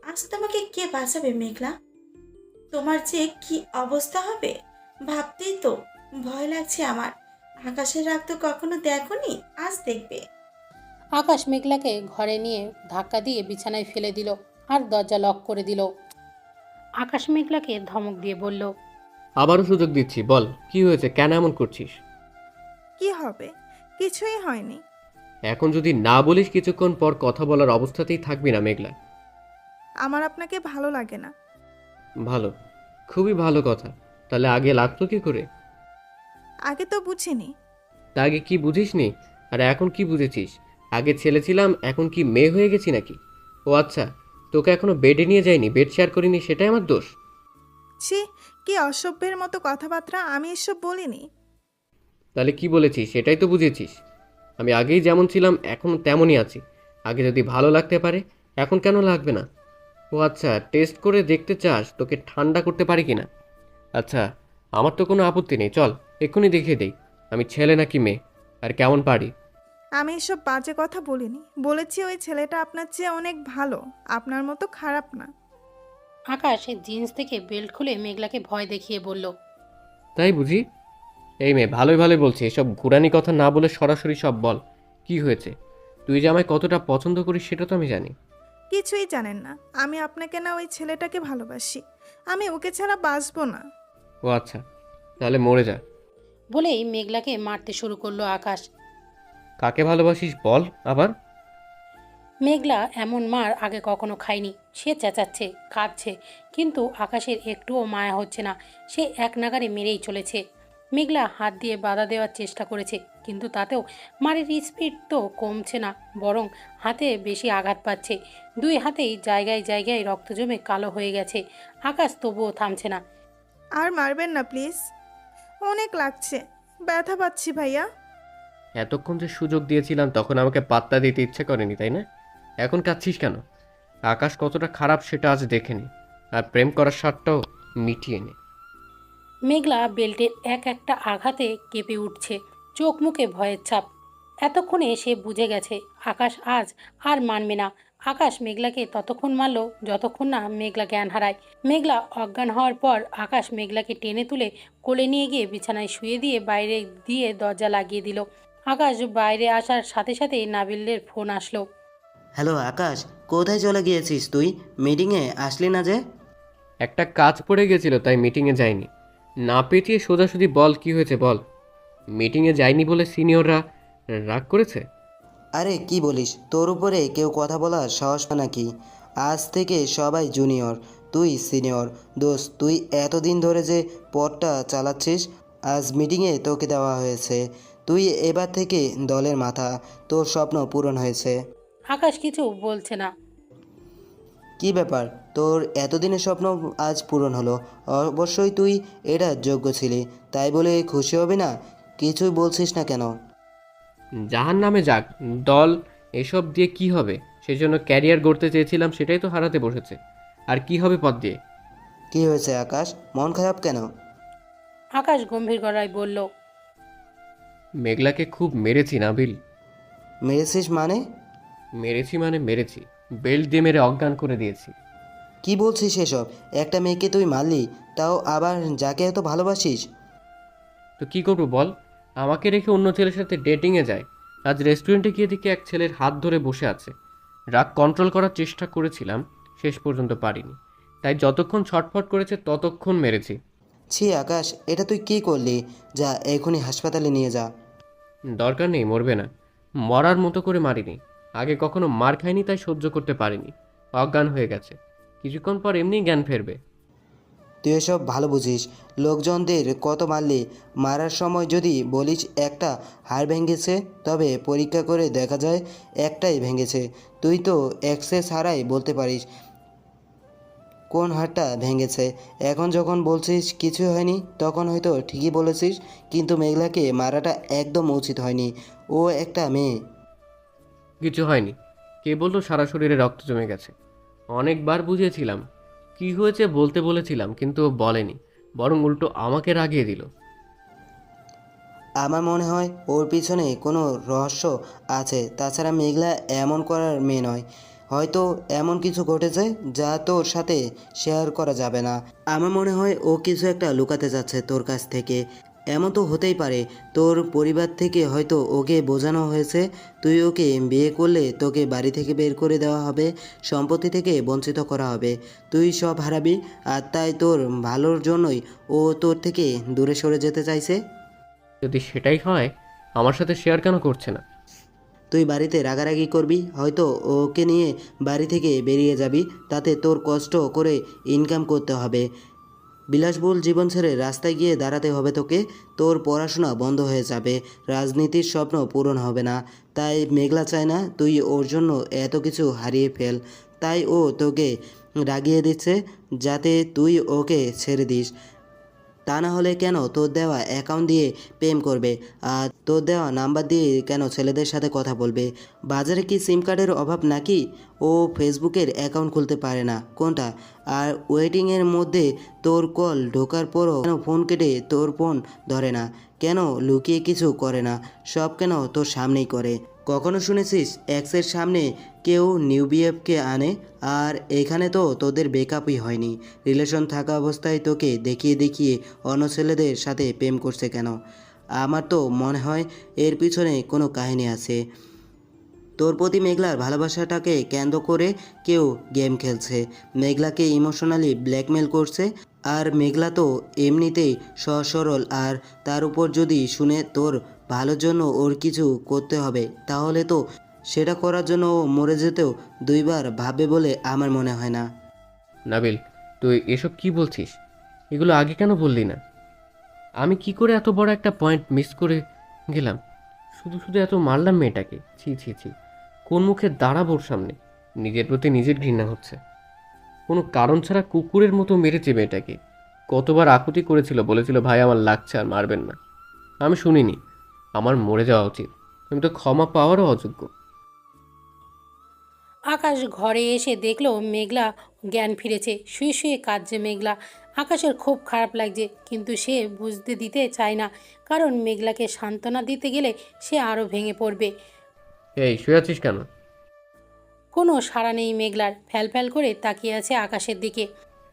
আজ তোমাকে কে বাঁচাবে মেঘলা? তোমার যে কি অবস্থা হবে ভাবতেই তো ভয় লাগছে আমার। আকাশের রাগ তো কখনো দেখোনি, আজ দেখবে। আকাশ মেঘলাকে ঘরে নিয়ে ধাক্কা দিয়ে বিছানায় ফেলে দিল, আর দরজা লক করে দিল। আকাশ মেঘলাকে ধমক দিয়ে বলল। আবারও সুযোগ দিচ্ছি, বল কি হয়েছে, কেন এমন করছিস? কি হবে? কিছুই হয়নি। এখন যদি না বলিস, কিছুক্ষণ পর কথা বলার অবস্থাতেই থাকবি না মেঘলা। আমার আপনাকে ভালো লাগে না। ভালো, খুবই ভালো কথা। তাহলে আগে লাগতো কি করে? আগে তো বুঝিনি। তা আগে কি বুঝিসনি, আর এখন কি বুঝেছিস? আগে ছেলে ছিলাম, এখন কি মেয়ে হয়ে গেছি নাকি? ও আচ্ছা, তোকে এখনো বেডে নিয়ে যাইনি, বেড শেয়ার করিনি, সেটাই আমার দোষ? ছি, কি অসভ্যের মতো কথাবার্তা, আমি এসব বলিনি। তাহলে কি বলেছিস সেটাই তো বুঝেছিস? আমি আগেই যেমন ছিলাম এখন তেমনই আছি। আগে যদি ভালো লাগতে পারে, এখন কেন লাগবে না? ও আচ্ছা, টেস্ট করে দেখতে চাস তোকে ঠান্ডা করতে পারি কিনা? আচ্ছা, আমার তো কোনো আপত্তি নেই, চল এক্ষুনি দেখিয়ে দেই আমি ছেলে নাকি মেয়ে, আর কেমন পারি। আমি এসব বাজে কথা বলিনি, বলেছি ওই ছেলেটা আপনার চেয়ে অনেক ভালো, আপনার মতো খারাপ না। আকাশ জিন্স থেকে বেল্ট খুলে মেঘলাকে ভয় দেখিয়ে বলল। তাই বুঝি? এই মেয়ে, ভালোই ভালোই বলছি, এসব ঘুরানি কথা না বলে সরাসরি সব বল, কি হয়েছে? তুই যে আমায় কতটা পছন্দ করিস সেটা তো আমি জানি। কিছুই জানেন না, আমি আপনাকে না ওই ছেলেটাকে ভালোবাসি। আমি ওকে ছাড়া বাঁচবো না। ও আচ্ছা, তাহলে মরে যা। বলেই মেঘলাকে মারতে শুরু করলো আকাশ। কাকে ভালোবাসিস বল আবার। মেঘলা এমন মার আগে কখনো খায়নি। সে চেঁচাচ্ছে, কাঁদছে, কিন্তু আকাশের একটুও মায়া হচ্ছে না। সে এক নাগাড়ে মেরেই চলেছে। মেঘলা হাত দিয়ে বাধা দেওয়ার চেষ্টা করেছে, কিন্তু তাতেও মারের স্পিড তো কমছে না, বরং হাতে বেশি আঘাত পাচ্ছে। দুই হাতেই জায়গায় জায়গায় রক্ত জমে কালো হয়ে গেছে। আকাশ তবুও থামছে না। আর মারবেন না প্লিজ, অনেক লাগছে, ব্যথা পাচ্ছি ভাইয়া। এতক্ষণ যে সুযোগ দিয়েছিলাম তখন আমাকে পাত্তা দিতে ইচ্ছে করেনি, তাই না? এখন কাঁদছিস কেন? আকাশ কতটা খারাপ সেটা আজ দেখে নে, আর প্রেম করার স্বাদটাও মিটিয়ে নে। মেঘলা বেল্টের এক একটা আঘাতে কেঁপে উঠছে, চোখ মুখে ভয়ের ছাপ। এতক্ষণে সে বুঝে গেছে আকাশ আজ আর মানবে না। আকাশ মেঘলাকে ততক্ষণ মারল যতক্ষণ না মেঘলা জ্ঞান হারায়। মেঘলা অজ্ঞান হওয়ার পর আকাশ মেঘলাকে টেনে তুলে কোলে নিয়ে গিয়ে বিছানায় শুয়ে দিয়ে বাইরে দিয়ে দরজা লাগিয়ে দিল। আকাশ বাইরে আসার সাথে সাথেই নাবিলের ফোন আসলো। হ্যালো আকাশ, কোথায় চলে গিয়েছিস তুই? মিটিংয়ে আসলি না যে? একটা কাজ পড়ে গেছিল তাই মিটিংয়ে যাইনি। না পেঁচিয়ে সোজাসুজি বল, কি হয়েছে বল। মিটিংয়ে যাইনি বলে সিনিয়ররা রাগ করেছে? আরে কি বলিস, তোর উপরে কেউ কথা বলার সাহস পায় নাকি? আজ থেকে সবাই জুনিয়র, তুই সিনিয়র। দোস্ত, তুই এতদিন ধরে যে পদটা চালাচ্ছিস, আজ মিটিংয়ে তোকে দেওয়া হয়েছে। তুই এবার থেকে দলের মাথা। তোর স্বপ্ন পূরণ হয়েছে। আকাশ কিছু বলছে না। কি ব্যাপার, তোর এতদিনের স্বপ্ন আজ পূরণ হলো। অবশ্যই তুই এটা যোগ্য ছিলি, তাই বলে খুশি হবি না? কিছুই বলছিস না কেন? জাহান নামে যাক দল, এসব দিয়ে কি হবে? সেজন্য ক্যারিয়ার গড়তে চেয়েছিলাম, সেটাই তো হারাতে বসেছে। আর কি হবে পদ দিয়ে? কি হয়েছে আকাশ, মন খারাপ কেন? আকাশ গম্ভীর গলায় বলল, মেঘলাকে খুব মেরেছি নাবিল। মেরেছিস মানে? মেরেছি মানে মেরেছি, বেল্ট দিয়ে মেরে অজ্ঞান করে দিয়েছি। কি বলছিস এসব? একটা মেয়েকে তুই মারলি, তাও আবার যাকে এত ভালোবাসিস। তো কি করবো বল? আমাকে রেখে অন্য ছেলের সাথে ডেটিংয়ে যায়। আজ রেস্টুরেন্টে গিয়ে দেখি এক ছেলের হাত ধরে বসে আছে। রাগ কন্ট্রোল করার চেষ্টা করেছিলাম, শেষ পর্যন্ত পারিনি। তাই যতক্ষণ ছটফট করেছে ততক্ষণ মেরেছি। ছি আকাশ, এটা তুই কি করলি? যা, এখনই হাসপাতালে নিয়ে যা। দরকার নেই, মরবে না। মরার মতো করে মারিনি, আগে কখনো মার খাইনি তাই সহ্য করতে পারিনি। অজ্ঞান হয়ে গেছে, কিছুক্ষণ পর এমনি জ্ঞান ফেরবে। তুই এসব ভালো বুঝিস। লোকজনদের কত মারলি, মারার সময় যদি বলিস একটা হাড় ভেঙেছে, তবে পরীক্ষা করে দেখা যায় একটাই ভেঙেছে। তুই তো এক্সরে ছাড়াই বলতে পারিস কোন হাড়টা ভেঙেছে। এখন যখন বলছিস কিছু হয়নি, তখন হয়তো ঠিকই বলেছিস, কিন্তু মেঘলাকে মারাটা একদম উচিত হয়নি। ও একটা মেয়ে। কিছু হয়নি, কে বললো সারা শরীরে রক্ত জমে গেছে? অনেকবার বুঝিয়েছিলাম, কি হয়েছে বলতে বলেছিলাম, কিন্তু ও বলেনি, বরং উল্টো আমাকে রাগিয়ে দিল। আমার মনে হয় ওর পিছনে কোনো রহস্য আছে। তাছাড়া মেঘলা এমন করার মেয়ে নয়। হয়তো এমন কিছু ঘটেছে যা তোর সাথে শেয়ার করা যাবে না। আমার মনে হয় ও কিছু একটা লুকাতে যাচ্ছে তোর কাছ থেকে। এমন তো হতেই পারে, তোর পরিবার থেকে হয়তো ওকে বোঝানো হয়েছে তুই ওকে বিয়ে করলে তোকে বাড়ি থেকে বের করে দেওয়া হবে, সম্পত্তি থেকে বঞ্চিত করা হবে, তুই সব হারাবি। আর তাই তোর ভালোর জন্যই ও তোর থেকে দূরে সরে যেতে চাইছে। যদি সেটাই হয়, আমার সাথে শেয়ার কেন করছে না? তুই বাড়িতে রাগারাগি করবি, হয়তো ওকে নিয়ে বাড়ি থেকে বেরিয়ে যাবি। তাতে তোর কষ্ট করে ইনকাম করতে হবে, বিলাসবহুল জীবন ছেড়ে রাস্তায় গিয়ে দাঁড়াতে হবে তোকে। তোর পড়াশোনা বন্ধ হয়ে যাবে, রাজনীতির স্বপ্ন পূরণ হবে না। তাই মেঘলা চায় না তুই ওর জন্য এত কিছু হারিয়ে ফেল। তাই ও তোকে রাগিয়ে দিচ্ছে যাতে তুই ওকে ছেড়ে দিস। তা না হলে কেন তোর দেওয়া অ্যাকাউন্ট দিয়ে প্রেম করবে? আর তোর দেওয়া নাম্বার দিয়ে কেন ছেলেদের সাথে কথা বলবে? বাজারে কি সিম কার্ডের অভাব নাকি? ও ফেসবুকের অ্যাকাউন্ট খুলতে পারে না কোনটা? আর ওয়েটিংয়ের মধ্যে তোর কল ঢোকার পরও কেন ফোন কেটে তোর ফোন ধরে না? কেন লুকিয়ে কিছু করে না? সব কেন তোর সামনেই করে? কখনো শুনেছিস এক্সের সামনে কেউ নিউ বিএফকে আনে? আর এখানে তো তোদের ব্রেকআপই হয়নি, রিলেশন থাকা অবস্থায় তোকে দেখিয়ে দেখিয়ে অন্য ছেলেদের সাথে প্রেম করছে কেন? আমার তো মনে হয় এর পিছনে কোনো কাহিনী আছে। তোর প্রতি মেঘলার ভালোবাসাটাকে কেন্দ্র করে কেউ গেম খেলছে, মেঘলাকে ইমোশনালি ব্ল্যাকমেল করছে। আর মেঘলা তো এমনিতেই সহজ সরল, আর তার উপর যদি শুনে তোর ভালোর জন্য ওর কিছু করতে হবে, তাহলে তো সেটা করার জন্য ও মরে যেতেও দুইবার ভাববে বলে আমার মনে হয় না। নাবিল, তুই এসব কি বলছিস? এগুলো আগে কেন বললি না? আমি কি করে এত বড় একটা পয়েন্ট মিস করে গেলাম? শুধু শুধু এত মারলাম মেয়েটাকে। ছি ছি ছি, কোন মুখে দাঁড়াবো ওর সামনে? নিজের প্রতি নিজের ঘৃণা হচ্ছে। কোনো কারণ ছাড়া কুকুরের মতো মেরেছে মেয়েটাকে। কতবার আকুতি করেছিল, বলেছিল ভাই আমার লাগছে আর মারবেন না। আমি শুনিনি। আমার মরে যাওয়া উচিত। আমি তো ক্ষমা পাওয়ারও অযোগ্য। আকাশ ঘরে এসে দেখলো মেঘলা জ্ঞান ফিরেছে। শুয়ে শুয়ে কাঁদছে মেঘলা। আকাশের খুব খারাপ লাগছে, কিন্তু সে বুঝতে দিতে চায় না, কারণ মেঘলাকে সান্ত্বনা দিতে গেলে সে আরও ভেঙে পড়বে। এই, শুয়ে আছিস কেন? কোনো সাড়া নেই মেঘলার। ফ্যাল করে তাকিয়ে আছে আকাশের দিকে।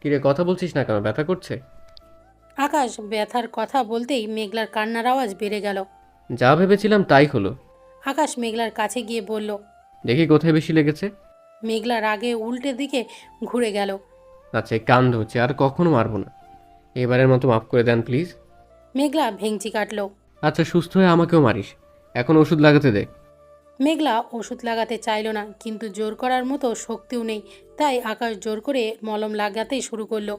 কিরে, কথা বলছিস না কেন? ব্যথা করছে? আকাশ ব্যথার কথা বলতেই মেঘলার কান্নার আওয়াজ বেড়ে গেল। যা ভেবেছিলাম তাই হলো। আকাশ মেঘলার কাছে গিয়ে বলল। দেখি কোথায় বেশি লেগেছে। মেঘলা রাগে উল্টে দিকে ঘুরে গেল। আচ্ছা, এই কান ধরছে, আর কখনো মারবো না। এবারের মতো মাফ করে দেন প্লিজ। মেঘলা ভেঙচি কাটল। আচ্ছা, সুস্থ হয়ে আমাকেও মারিস। এখন ওষুধ লাগাতে দে। মেঘলা ওষুধ লাগাতে চাইল না, কিন্তু জোর করার মতো শক্তিও নেই। তাই আকাশ জোর করে মলম লাগাতেই শুরু করলো।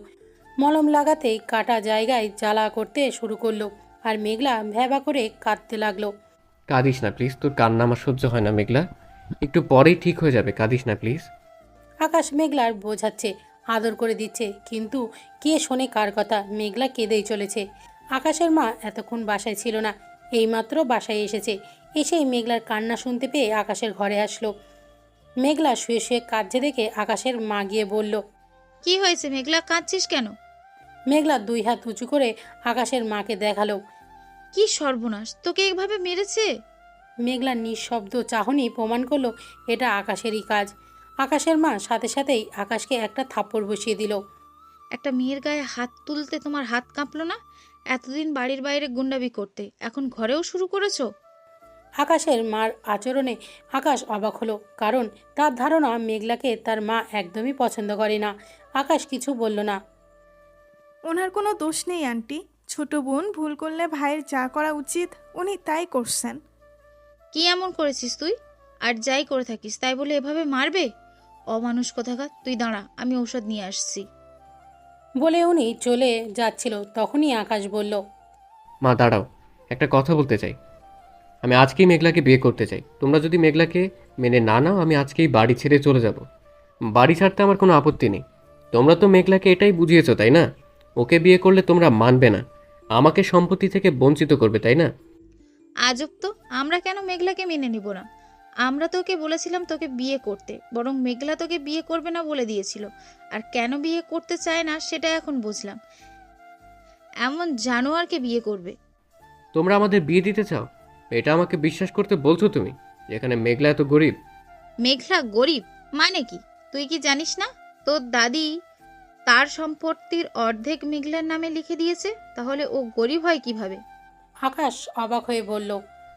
মলম লাগাতেই কাটা জায়গায় জ্বালা করতে শুরু করলো, আর মেঘলা ভ্যাবা করে কাঁদতে লাগলো। কাঁদিস না প্লিজ, তোর কান্না আমার সহ্য হয় না মেঘলা। একটু পরেই ঠিক হয়ে যাবে, কাঁদিস না প্লিজ। আকাশ মেঘলার বোঝাচ্ছে, আদর করে দিচ্ছে, কিন্তু কে শোনে কার কথা? মেঘলা কেঁদেই চলেছে। আকাশের মা এতক্ষণ বাসায় ছিল না, এইমাত্র বাসায় এসেছে। এসেই মেঘলার কান্না শুনতে পেয়ে আকাশের ঘরে আসলো। মেঘলা শুয়ে শুয়ে কাঁদছে দেখে আকাশের মা গিয়ে বলল। কি হয়েছে মেঘলা, কাঁদছিস কেন? মেঘলা 2 হাত উঁচু করে আকাশের মাকে দেখালো। কি সর্বনাশ, তোকে এভাবে মেরেছে? মেঘলা নিঃশব্দ চাহনি প্রমাণ করলো এটা আকাশেরই কাজ। আকাশের মা সাথে সাথেই আকাশকে একটা থাপ্পড় বসিয়ে দিল। একটা মেয়ের গায়ে হাত তুলতে তোমার হাত কাঁপলো না? এতদিন বাড়ির বাইরে গুন্ডাবি করতে, এখন ঘরেও শুরু করেছো? আকাশের মার আচরণে আকাশ অবাক হলো, কারণ তার ধারণা মেঘলাকে তার মা একদমই পছন্দ করে না। আকাশ কিছু বলল না। ওনার কোনো দোষ নেই আন্টি। ছোট বোন ভুল করলে ভাইয়ের যা করা উচিত উনি তাই করছেন। কি এমন করেছিস তুই? আর যাই করে থাকিস তাই বলে এভাবে মারবে? অমানুষ কোথাকার, তুই দাঁড়া, আমি ঔষধ নিয়ে আসছি। বলে উনি চলে যাচ্ছিল, তখনই আকাশ বলল। মা দাঁড়াও, একটা কথা বলতে চাই। আমি আজকেই মেঘলাকে বিয়ে করতে চাই। তোমরা যদি মেঘলাকে মেনে না নাও, আমি আজকেই বাড়ি ছেড়ে চলে যাব। বাড়ি ছাড়তে আমার কোনো আপত্তি নেই। তোমরা তো মেঘলাকে এটাই বুঝিয়েছো, তাই না? ওকে বিয়ে করলে তোমরা মানবে না, আমাকে সম্পত্তি থেকে বঞ্চিত করবে, তাই না? আজব তো, আমরা কেন মেঘলাকে মেনে নিব না? আমরা তোকে বলেছিলাম তোকে বিয়ে করতে, বরং মেঘলা তোকে বিয়ে করবে না বলে দিয়েছিল। আর কেন বিয়ে করতে চায় না সেটা এখন বুঝলাম। এমন জানোয়ারকে বিয়ে করবে? তোমরা আমাদের বিয়ে দিতে চাও, এটা আমাকে বিশ্বাস করতে বলছো তুমি, যেখানে মেঘলা এত গরিব? মেঘলা গরিব মানে কি? তুই কি জানিস না তোর দাদি তার সম্পত্তির অর্ধেক মেঘলার নামে লিখে দিয়েছে? তাহলে ও গরিব হয় কিভাবে? আকাশ অবাক হয়ে বলল।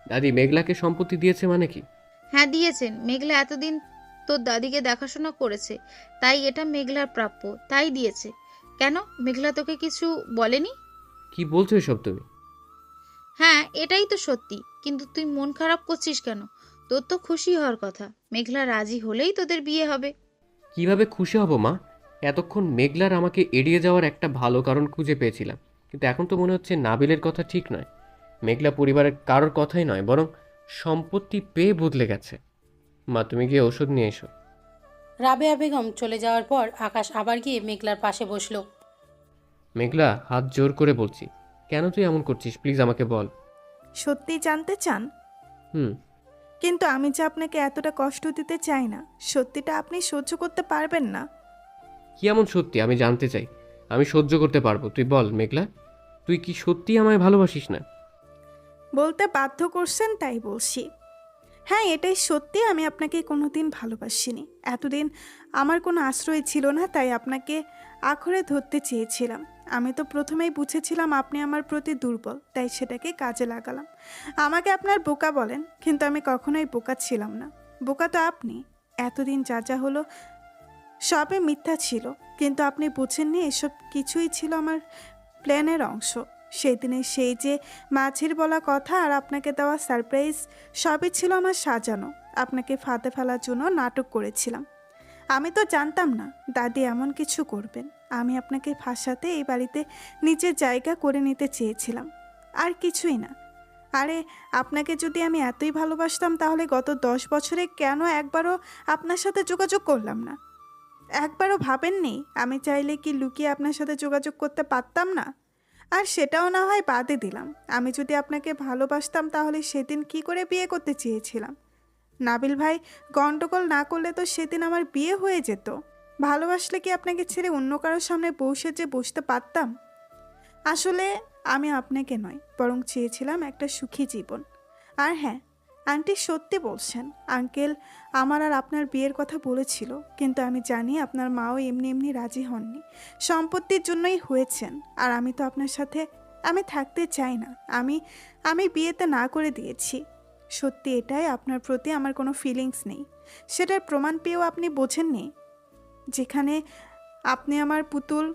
দাদি মেঘলাকে সম্পত্তি দিয়েছে মানে কি? হ্যাঁ দিয়েছেন। মেঘলা এতদিন তোর দাদিকে দেখাশোনা করেছে, তাই এটা মেঘলার প্রাপ্য, তাই দিয়েছে। কেন, মেঘলা তোকে কিছু বলেনি? কি বলছো এসব তুমি? হ্যাঁ এটাই তো সত্যি, কিন্তু তুই মন খারাপ করছিস কেন? তোর তো খুশি হওয়ার কথা, মেঘলা রাজি হলেই তোদের বিয়ে হবে। কিভাবে খুশি হব মা? এতক্ষণ মেঘলার আমাকে এড়িয়ে যাওয়ার একটা ভালো কারণ খুঁজে পেয়েছিলাম, কিন্তু এখন তো মনে হচ্ছে নাবিলের কথা ঠিক নয়। মেঘলা পরিবারের কারোর কথাই নয়, বরং সম্পত্তি পেয়ে বদলে গেছে। মা, তুমি গিয়ে ওষুধ নিয়ে এসো। রাবেয়া বেগম চলে যাওয়ার পর আকাশ আবার গিয়ে মেঘলার পাশে বসলো। মেঘলা, হাত জোর করে বলছি, কেন তুই এমন করছিস? প্লিজ আমাকে বল। সত্যি জানতে চান? হুম। কিন্তু আমি যে আপনাকে এতটা কষ্ট দিতে চাই না। সত্যিটা আপনি সহ্য করতে পারবেন না। কি এমন সত্যি আমি জানতে চাই? আমি সহ্য করতে পারবো, তুই বল মেঘলা, তুই কি সত্যি আমায় ভালোবাসিস না? বলতে বাধ্য করছেন তাই বলছি। হ্যাঁ, এটাই সত্যি, আমি আপনাকে কোনোদিন ভালোবাসিনি। এতদিন আমার কোনো আশ্রয় ছিল না, তাই আপনাকে আঁকড়ে ধরতে চেয়েছিলাম। আমি তো প্রথমেই বুঝেছিলাম আপনি আমার প্রতি দুর্বল, তাই সেটাকে কাজে লাগালাম। আমাকে আপনার বোকা বলেন, কিন্তু আমি কখনোই বোকা ছিলাম না। বোকা তো আপনি। এতদিন যা যা হলো সবে মিথ্যা ছিল, কিন্তু আপনি বুঝেননি এসব কিছুই ছিল আমার প্ল্যানের অংশ। সেই দিনে সেই যে মাঝির বলা কথা আর আপনাকে দেওয়া সারপ্রাইজ সবই ছিল আমার সাজানো। আপনাকে ফাঁদে ফেলার জন্য নাটক করেছিলাম। আমি তো জানতাম না দাদি এমন কিছু করবেন। আমি আপনাকে ফাঁসাতে এই বাড়িতে নিজের জায়গা করে নিতে চেয়েছিলাম, আর কিছুই না। আরে আপনাকে যদি আমি এতই ভালোবাসতাম তাহলে গত 10 বছরে কেন একবারও আপনার সাথে যোগাযোগ করলাম না? একবারও ভাবেননি আমি চাইলে কি লুকিয়ে আপনার সাথে যোগাযোগ করতে পারতাম না? আর সেটাও না হয় বাদে দিলাম, আমি যদি আপনাকে ভালোবাসতাম তাহলে সেদিন কি করে বিয়ে করতে চেয়েছিলাম? নাবিল ভাই গন্ডগোল না করলে তো সেদিন আমার বিয়ে হয়ে যেত। ভালোবাসলে কি আপনাকে ছেড়ে অন্য কারোর সামনে বসে বসতে পারতাম? আসলে আমি আপনাকে নয়, বরং চেয়েছিলাম একটা সুখী জীবন। আর হ্যাঁ, আন্টি সত্যি বলছেন, আঙ্কেল আমার আর আপনার বিয়ের কথা বলেছিল, কিন্তু আমি জানি আপনার মাও এমনি এমনি রাজি হননি, সম্পত্তির জন্যই হয়েছেন। আর আমি তো আপনার সাথে আমি থাকতে চাই না। আমি বিয়েতে না করে দিয়েছি। সত্যি এটাই, আপনার প্রতি আমার কোনো ফিলিংস নেই। সেটার প্রমাণ পেয়েও আপনি বোঝেননি। যেখানে আপনি আমার পুতুল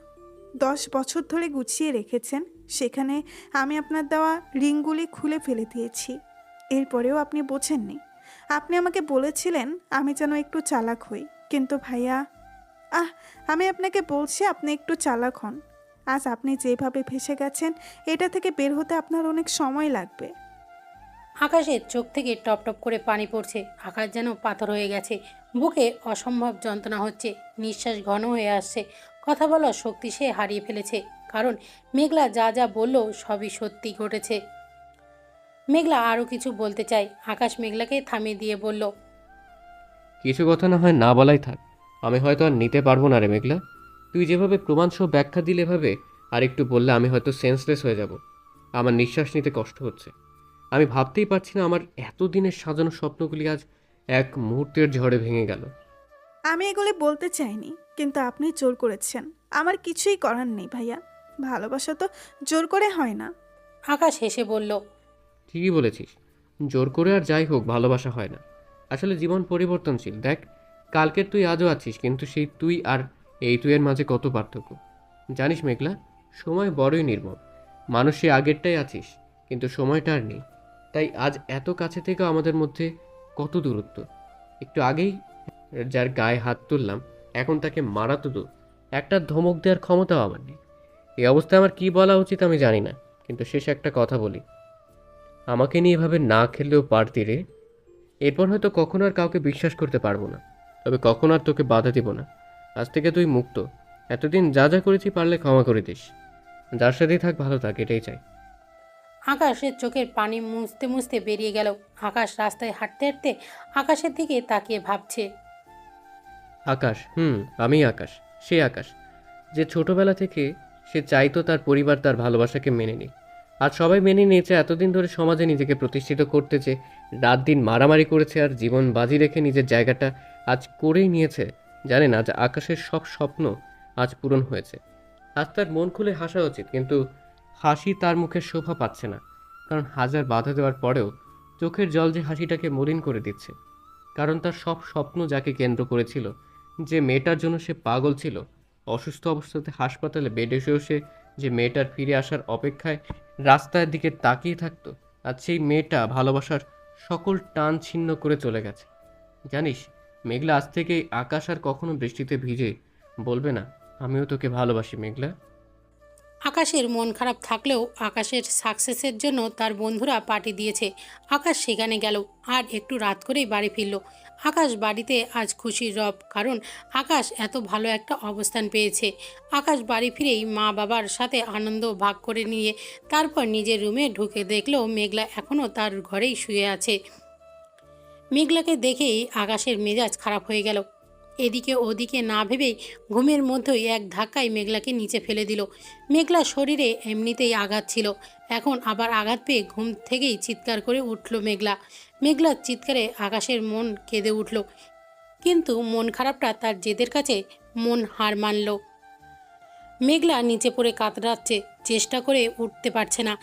10 বছর ধরে গুছিয়ে রেখেছেন, সেখানে আমি আপনার দেওয়া রিংগুলি খুলে ফেলে দিয়েছি। এরপরেও আপনি বোঝেননি। আপনি আমাকে বলেছিলেন আমি যেন একটু চালাক হই, কিন্তু ভাইয়া আমি আপনাকে বলছি আপনি একটু চালাক হন। আজ আপনি যেভাবে ভেসে গেছেন এটা থেকে বের হতে আপনার অনেক সময় লাগবে। আকাশের চোখ থেকে টপ টপ করে পানি পড়ছে। আকাশ যেন পাথর হয়ে গেছে, বুকে অসম্ভব যন্ত্রণা হচ্ছে, নিঃশ্বাস ঘন হয়ে আসছে, কথা বলার শক্তি সে হারিয়ে ফেলেছে। কারণ মেঘলা যা যা বলল সবই সত্যি ঘটেছে। মেঘলা আরও কিছু বলতে চায়, আকাশ মেঘলাকে থামিয়ে দিয়ে বলল, কিছু কথা না হয় না বলাই থাক। আমি হয়তো আর নিতে পারবো না রে মেঘলা। তুই যেভাবে প্রমাণ সহ ব্যাখ্যা দিলে ভাবে আর একটু বললে আমি হয়তো সেন্সলেস হয়ে যাব। আমার নিঃশ্বাস নিতে কষ্ট হচ্ছে। আমি ভাবতেই পারছি না আমার এতদিনের সাজানো স্বপ্নগুলি আজ এক মুহূর্তের ঝড়ে ভেঙে গেল। আমি এগুলি বলতে চাইনি, কিন্তু আপনি জোর করেছেন। আমার কিছুই করার নেই ভাইয়া, ভালোবাসা তো জোর করে হয় না। আকাশ হেসে বলল, ঠিকই বলেছিস, জোর করে আর যাই হোক ভালোবাসা হয় না। আসলে জীবন পরিবর্তনশীল। দেখ, কালকের তুই আজও আছিস, কিন্তু সেই তুই আর এই তুইয়ের মাঝে কত পার্থক্য। জানিস মেঘলা, সময় বড়ই নির্মম। মানুষ সে আগেরটাই আছিস, কিন্তু সময়টা আর নেই। তাই আজ এত কাছে থেকেও আমাদের মধ্যে কত দূরত্ব। একটু আগেই যার গায়ে হাত তুললাম, এখন তাকে মারা তো দূর, একটা ধমক দেওয়ার ক্ষমতাও আমার নেই। এই অবস্থায় আমার কি বলা উচিত আমি জানি না, কিন্তু শেষ একটা কথা বলি, আমাকে নিয়ে এভাবে না খেললেও পারতি রে। এরপর হয়তো কখনো আর কাউকে বিশ্বাস করতে পারবো না, তবে কখনো আর তোকে বাধা দিব না। আজ থেকে তুই মুক্ত। এতদিন যা যা করেছি পারলে ক্ষমা করে দিস। যার সাথেই থাক ভালো থাক, এটাই চাই। আকাশের চোখের পানি মুছতে মুছতে বেরিয়ে গেল। আকাশ রাস্তায় হাঁটতে হাঁটতে আকাশের দিকে তাকিয়ে ভাবছে, আকাশ, আমি আকাশ, সে আকাশ যে ছোটবেলা থেকে সে চাইতো তার পরিবার তার ভালোবাসাকে মেনে নিক। আজ সবাই মেনে নিয়েছে। এতদিন ধরে সমাজে নিজেকে প্রতিষ্ঠিত করতে যে রাত দিন মারামারি করেছে আর জীবন বাজি রেখে নিজের জায়গাটা আজ করেই নিয়েছে। জানে না যে আকাশের সব স্বপ্ন আজ পূরণ হয়েছে। আজ তার মন খুলে হাসা উচিত, কিন্তু হাসি তার মুখে শোভা পাচ্ছে না। কারণ হাজার বাধা দেওয়ার পরেও চোখের জল যে হাসিটাকে মলিন করে দিচ্ছে। কারণ তার সব স্বপ্ন যাকে কেন্দ্র করেছিল, যে মেয়েটার জন্য সে পাগল ছিল, অসুস্থ অবস্থাতে হাসপাতালে বেডে শুয়ে যে মেয়েটার ফিরে আসার অপেক্ষায় রাস্তার দিকে তাকিয়ে থাকতো, আর সেই মেয়েটা ভালোবাসার সকল টান ছিন্ন করে চলে গেছে। জানিস মেঘলা, আজ থেকে আকাশ আর কখনো বৃষ্টিতে ভিজে বলবে না আমিও তোকে ভালোবাসি মেঘলা। আকাশের মন খারাপ থাকলেও আকাশের সাকসেসের জন্য তার বন্ধুরা পার্টি দিয়েছে। আকাশ সেখানে গেল আর একটু রাত করেই বাড়ি ফিরল। আকাশ বাড়িতে আজ খুশির রব, কারণ আকাশ এত ভালো একটা অবস্থান পেয়েছে। আকাশ বাড়ি ফিরেই মা বাবার সাথে আনন্দ ভাগ করে নিয়ে তারপর নিজের রুমে ঢুকে দেখলো মেঘলা এখনও তার ঘরেই শুয়ে আছে। মেঘলাকে দেখেই আকাশের মেজাজ খারাপ হয়ে গেল। এদিকে ওদিকে না ভেবেই ঘুমের মধ্যেই এক ধাক্কায় মেঘলাকে নিচে ফেলে দিল। মেঘলা শরীরে এমনিতেই আঘাত ছিল, এখন আবার আঘাত পেয়ে ঘুম থেকেই চিৎকার করে উঠল মেঘলা। মেঘলার চিৎকারে আকাশের মন কেঁদে উঠল, কিন্তু মন খারাপটা তার জেদের কাছে মন হার মানল। মেঘলা নিচে পড়ে কাতরাচ্ছে, চেষ্টা করে উঠতে পারছে না।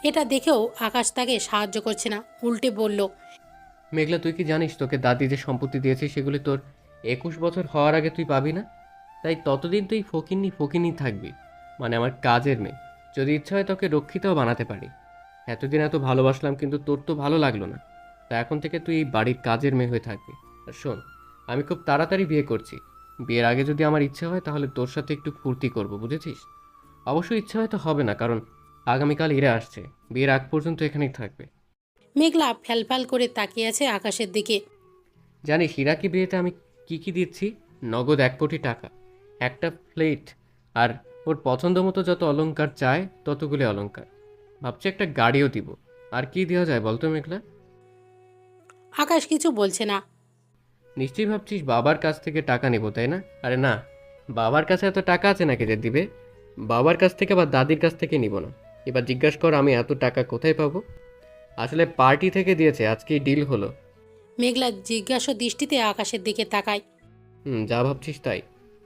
এটা দেখেও আকাশ তাকে সাহায্য করছে না, উল্টে বলল, মেঘলা, তুই কি জানিস তোকে দাদি যে সম্পত্তি দিয়েছে সেগুলি তোর 21 বছর হওয়ার আগে তুই পাবি না? তাই ততদিন তুই ফকিন্নি ফকিন্নি থাকবি, মানে আমার কাজের মেয়ে। যদি ইচ্ছা হয় তোকে রক্ষিতাও বানাতে পারি। এতদিন এত ভালোবাসলাম কিন্তু তোর তো ভালো লাগলো না, তা এখন থেকে তুই এই বাড়ির কাজের মেয়ে হয়ে থাকবি। আর শোন, আমি খুব তাড়াতাড়ি বিয়ে করছি। বিয়ের আগে যদি আমার ইচ্ছে হয় তাহলে তোর সাথে একটু ফুর্তি করব, বুঝেছিস? অবশ্যই ইচ্ছা হয়তো হবে না, কারণ আগামীকাল ইরা আসছে। বিয়ের আগ পর্যন্ত এখানেই থাকবে। মেঘলা ফ্যালফ্যাল করে তাকিয়ে আছে আকাশের দিকে। জানিস ইরাকি বিয়েতে আমি কি কি দিচ্ছি? নগদ 1 কোটি টাকা, একটা প্লেট, আর ওর পছন্দ মতো যত অলংকার চায় ততগুলি অলংকার। ভাবছি একটা গাড়িও দিব। আর কি দেওয়া যায় বলতো মেঘলা? আকাশ কিছু বলছে না। নিশ্চয়ই ভাবছিস বাবার কাছ থেকে টাকা নেবো, তাই না? আরে না, বাবার কাছে এত টাকা আছে নাকি যে দিবে? বাবার কাছ থেকে বা দাদির কাছ থেকে নিব না। এবার জিজ্ঞাসা কর আমি এত টাকা কোথায় পাবো? আসলে পার্টি থেকে দিয়েছে, আজকেই ডিল হলো। মেঘলা জিজ্ঞাসা দৃষ্টিতে আকাশের দিকে তাকায়। যা ভাবছিস তাই।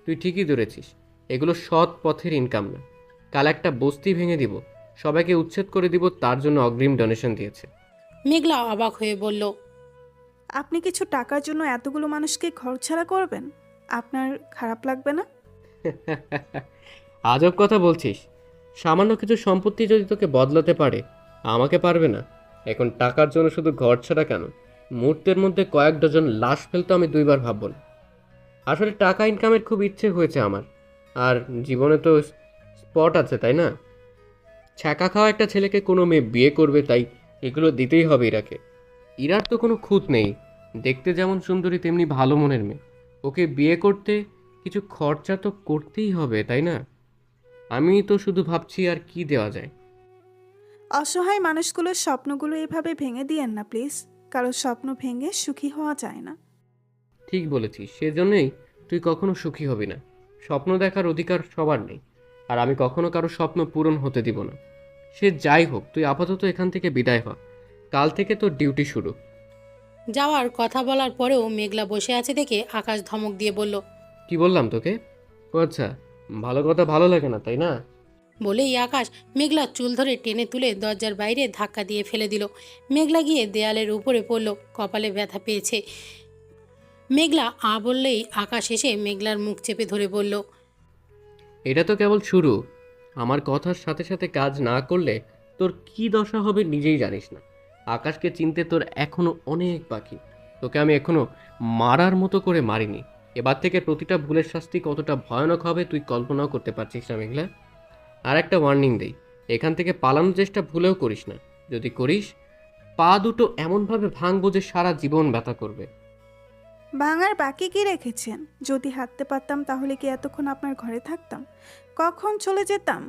তুই ঠিকই ধরেছিস, এগুলো সৎ পথের ইনকাম না। কাল একটা বস্তি ভেঙে দিব, সবাইকে উচ্ছেদ করে দিব, তার জন্য অগ্রিম ডোনেশন দিয়েছে। মেঘলা অবাক হয়ে বলল, আপনি কিছু টাকার জন্য এতগুলো মানুষকে ঘরছাড়া করবেন? আপনার খারাপ লাগবে না? আজব কথা বলছিস। সামান্য কিছু সম্পত্তি যদি তোকে বদলাতে পারে, আমাকে পারবে না? এখন টাকার জন্য শুধু ঘর ছাড়া কেন, মুহূর্তের মধ্যে কয়েক ডজন লাশ ফেলতে আমি 2বার ভাবব না। আসলে টাকা ইনকামের খুব ইচ্ছে হয়েছে আমার। আর জীবনে তো স্পট আছে, তাই না? ছ্যাঁকা খাওয়া একটা ছেলেকে কোনো মেয়ে বিয়ে করবে, তাই এগুলো দিতেই হবে ইরাকে। ইরার তো কোনো খুঁত নেই, দেখতে যেমন সুন্দরী তেমনি ভালো মনের মেয়ে। ওকে বিয়ে করতে কিছু খরচা তো করতেই হবে, তাই না? আমি তো শুধু ভাবছি আর কি দেওয়া যায়। অসহায় মানুষগুলোর স্বপ্নগুলো এভাবে ভেঙে দিয়েন না প্লিজ। কারো স্বপ্ন ভেঙে সুখী হওয়া যায় না। ঠিক বলেছিস, সেজন্যই তুই কখনো সুখী হবি না। স্বপ্ন দেখার অধিকার সবার নেই, আর আমি কখনো কারো স্বপ্ন পূরণ হতে দিব না। সে যাই হোক, তুই আপাতত এখান থেকে বিদায় হ। কাল থেকে তোর ডিউটি শুরু। যাওয়ার কথা বলার পরেও মেঘলা বসে আছে দেখে আকাশ ধমক দিয়ে বলল, কি বললাম তোকে? ও আচ্ছা, ভালো কথা ভালো লাগে না, তাই না? বলেই আকাশ মেঘলার চুল ধরে টেনে তুলে দরজার বাইরে ধাক্কা দিয়ে ফেলে দিল। মেঘলা গিয়ে দেয়ালের উপরে পড়ল, কপালে ব্যথা পেয়েছে। মেঘলা বললেই আকাশ এসে মেঘলার মুখ চেপে ধরে বলল, এটা তো কেবল শুরু। আমার কথার সাথে সাথে কাজ না করলে তোর কি দশা হবে নিজেই জানিস না। আকাশকে চিনতে তোর এখনো অনেক বাকি। তোকে আমি এখনো মারার মতো করে মারিনি। এবার থেকে প্রতিটা ভুলের শাস্তি কতটা ভয়ানক হবে তুই কল্পনাও করতে পারছিস না মেঘলা। আর একটা ওয়ার্নিং দেই, এখান থেকে পালানোর চেষ্টা ভুলেও করিস না। যদি করিস, পা দুটো এমনভাবে ভাঙবো যে সারা জীবন ব্যথা করবে। ভাঙার বাকি কি রেখেছেন? যদি হাঁটতে পারতাম তাহলে কি এতক্ষণ আপনার ঘরে থাকতাম? কখন চলে যেতাম?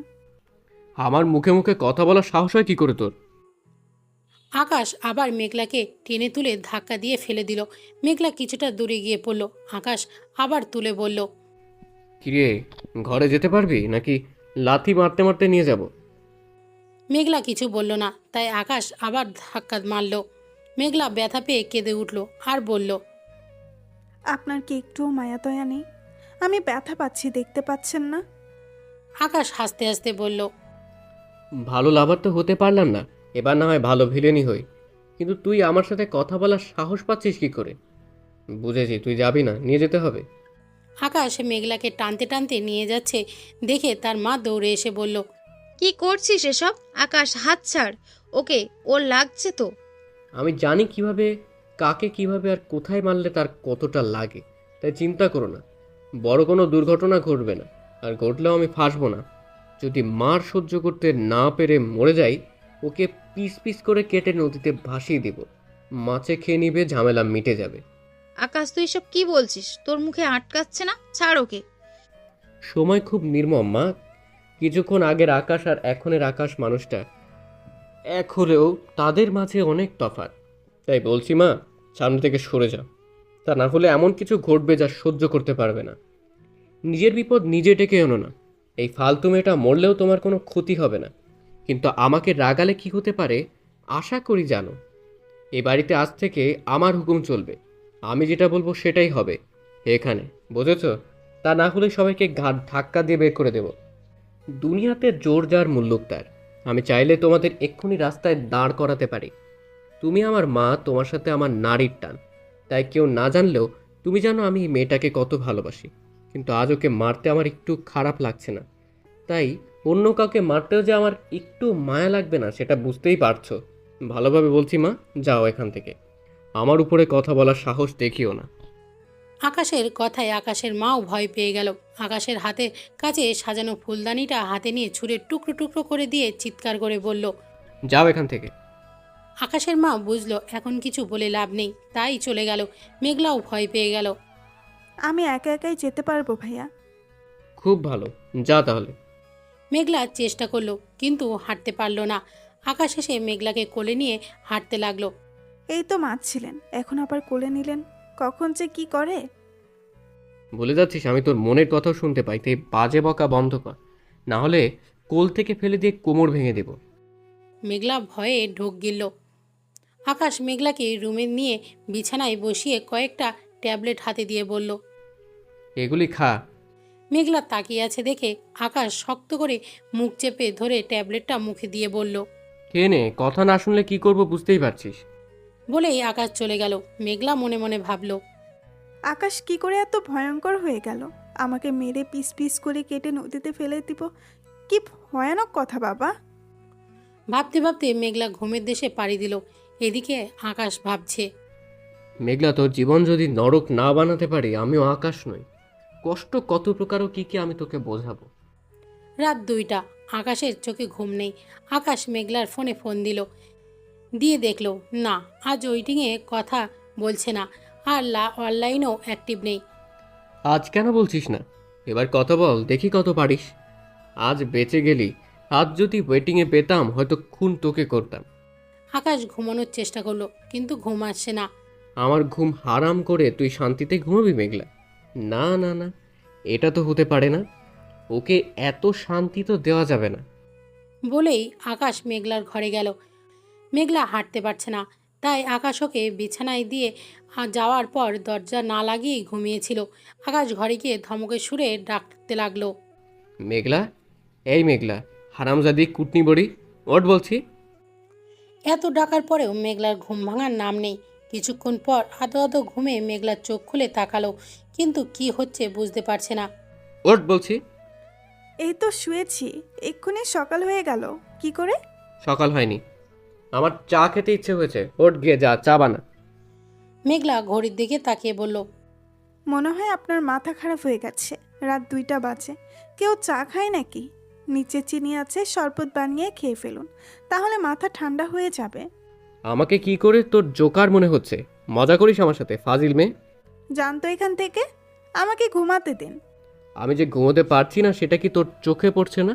আমার মুখে মুখে কথা বলার সাহস হয় কি করে তোর? আকাশ আবার মেঘলাকে টেনে তুলে ধাক্কা দিয়ে ফেলে দিল। মেঘলা কিছুটা দূরে গিয়ে পড়ল। আকাশ আবার তুলে বলল, কিরে, ঘরে যেতে পারবি নাকি লাথি মারতে মারতে নিয়ে যাব? মেঘলা কিছু বলল না, তাই আকাশ আবার ধাক্কা মারল। মেঘলা ব্যথা পেয়ে কেঁদে উঠল আর বলল, আপনার কি একটুও মায়া দয়া নেই? আমি ব্যথা পাচ্ছি, দেখতে পাচ্ছেন না? আকাশ হাসতে হাসতে বলল, ভালো লাভার তো হতে পারলাম না, এবার না হয় ভালো ভিলেনই হই। কিন্তু তুই আমার সাথে কথা বলার সাহস পাচ্ছিস কি করে? বুঝেছি, তুই যাবি না, নিয়ে যেতে হবে। আকাশ মেঘলাকে টানতে টানতে নিয়ে যাচ্ছে দেখে তার মা দৌড়ে এসে বলল, কি করছিস এসব? আকাশ, হাত ছাড় ওকে, ওর লাগছে তো। আমি জানি কিভাবে, কাকে কিভাবে আর কোথায় মারলে তার কতটা লাগে, তাই চিন্তা করো না। বড় কোনো দুর্ঘটনা ঘটবে না, আর ঘটলেও আমি ফাঁসবো না। যদি মার সহ্য করতে না পেরে মরে যাই, ওকে পিস পিস করে কেটে নদীতে ভাসিয়ে দিব। মাছে খেয়ে নিবে, ঝামেলা মিটে যাবে। আকাশ, তুই সব কি বলছিস? তোর মুখে আটকাচ্ছে না? ছাড় ওকে। সময় খুব নির্মম মা। কিছুক্ষণ আগের আকাশ আর এখনের আকাশ মানুষটা এক হলেও তাদের মাঝে অনেক তফাৎ। তাই বলছি মা, সামনে থেকে সরে যাও। তা না হলে এমন কিছু ঘটবে যা সহ্য করতে পারবে না। নিজের বিপদ নিজে ডেকে এনো না। এই ফালতু মেয়েটা মরলেও তোমার কোনো ক্ষতি হবে না, কিন্তু আমাকে রাগালে কি হতে পারে আশা করি জানো। এই বাড়িতে আজ থেকে আমার হুকুম চলবে। আমি যেটা বলবো সেটাই হবে এখানে, বুঝেছ? তা না হলে সবাইকে ঘাট ধাক্কা দিয়ে বের করে দেব। দুনিয়াতে জোর যার মুল্লুক তার। আমি চাইলে তোমাদের এক্ষুনি রাস্তায় দাঁড় করাতে পারি। তুমি আমার মা, তোমার সাথে আমার নারীর টান। তাই কেউ না জানলেও তুমি জানো আমি এই মেয়েটাকে কত ভালোবাসি। কিন্তু আজ ওকে মারতে আমার একটু খারাপ লাগছে না। তাই অন্য কাউকে মারতেও যে আমার একটু মায়া লাগবে না সেটা বুঝতেই পারছো। ভালোভাবে বলছি মা, যাও এখান থেকে। আমার উপরে কথা বলার সাহস দেখিও না। আকাশের কথায় আকাশের মাও ভয় পেয়ে গেল। আকাশের হাতে কাছে সাজানো ফুলদানিটা হাতে নিয়ে ছুঁড়ে টুকরো টুকরো করে দিয়ে চিৎকার করে বলল। যাও এখান থেকে। আকাশের মা বুঝলো এখন কিছু বলে লাভ নেই, তাই চলে গেল। মেঘলাও ভয় পেয়ে গেল। আমি একা একাই যেতে পারবো ভাইয়া। খুব ভালো, যা তাহলে। মেঘলা চেষ্টা করলো কিন্তু হাঁটতে পারলো না। আকাশ এসে মেঘলাকে কোলে নিয়ে হাঁটতে লাগলো। এই তো মারছিলেন, এখন আবার কোলে নিলেন, কখন যে কি করে। বলে যাচ্ছিস আমি তোর মনের কথাও শুনতে পাই, তাই বাজে বকা বন্ধ কর, না হলে কোল থেকে ফেলে দিয়ে কোমর ভেঙে দেব। মেঘলা ভয়ে ঢোক গিলল। আকাশ মেঘলাকে রুমে নিয়ে বিছানায় বসিয়ে কয়েকটা ট্যাবলেট হাতে দিয়ে বলল। এগুলি খা। মেঘলা তাকিয়ে আছে দেখে আকাশ শক্ত করে মুখ চেপে ধরে ট্যাবলেটটা মুখে দিয়ে বলল। খেয়ে নে, কথা না শুনলে কি করব বুঝতেই পারছিস। বলেই আকাশ চলে গেল। মেঘলা মনে মনে ভাবল, আকাশ কি করে এত ভয়ঙ্কর হয়ে গেল? আমাকে মেরে পিস পিস করে কেটে নদীতে ফেলে দিব। কি ভয়ানক কথা বাবা। ভাবতে ভাবতে মেঘলা ঘুমের দেশে পাড়ি দিল। এদিকে আকাশ ভাবছে, মেঘলা, তোর জীবন যদি নরক না বানাতে পারি আমিও আকাশ নই। কষ্ট কত প্রকার ও কি কি আমি তোকে বোঝাবো। রাত 2টা। আকাশের চোখে ঘুম নেই। আকাশ মেঘলার ফোনে ফোন দিল, দিয়ে দেখলো না, আজ ওয়েটিংয়ে কথা বলছে না, আর অনলাইনেও অ্যাক্টিভ নেই। আজ কেন বলছিস না? এবার কথা বল, দেখি কত পারিস। আজ বেঁচে গেলি, আজ যদি ওয়েটিংয়ে পেতাম হয়তো খুন তোকে করতাম। আকাশ ঘুমানোর চেষ্টা করলো কিন্তু ঘুম আসছে না। আমার ঘুম হারাম করে তুই শান্তিতে ঘুমাবি মেঘলা? না না না, এটা তো হতে পারে না। ওকে এত শান্তি তো দেওয়া যাবে না। বলেই আকাশ মেঘলার ঘরে গেল। মেঘলা হাঁটতে পারছে না, তাই আকাশ ওকে বিছানায় দিয়ে যাওয়ার পর দরজা না লাগিয়েই ঘুমিয়েছিল। আকাশ ঘরে গিয়ে ধমকের সুরে ডাকতে লাগলো। মেঘলা, এই মেঘলা, হারামজাদি কুটনি বড়ি, ওঠ বলছি। এত ডাকার পরেও মেঘলার ঘুম ভাঙার নাম নেই। কিছুক্ষণ পর আদো আদো ঘুমে মেঘলার চোখ খুলে তাকালো, কিন্তু কি হচ্ছে বুঝতে পারছে না। ওঠ বলছি। এই তো শুয়েছি, এক্ষুনি সকাল হয়ে গেল। কি করে? সকাল হয়নি, আমার চা খেতে ইচ্ছে হয়েছে। ওঠ গিয়ে যা চা বানা। মেঘলা ঘড়ির দিকে তাকিয়ে বলল, মনে হয় আপনার মাথা খারাপ হয়ে গেছে। রাত 2টা বাজে, কেউ চা খায় নাকি? নিচে চিনি আছে, শরবত বানিয়ে খেয়ে ফেলুন, তাহলে মাথা ঠান্ডা হয়ে যাবে। আমাকে কি করে তোর জোকার মনে হচ্ছে? মজা করিস আমার সাথে, ফাজিল মেয়ে। জানতো এখান থেকে, আমাকে ঘুমাতে দিন। আমি যে ঘুমোতে পারছি না সেটা কি তোর চোখে পড়ছে না?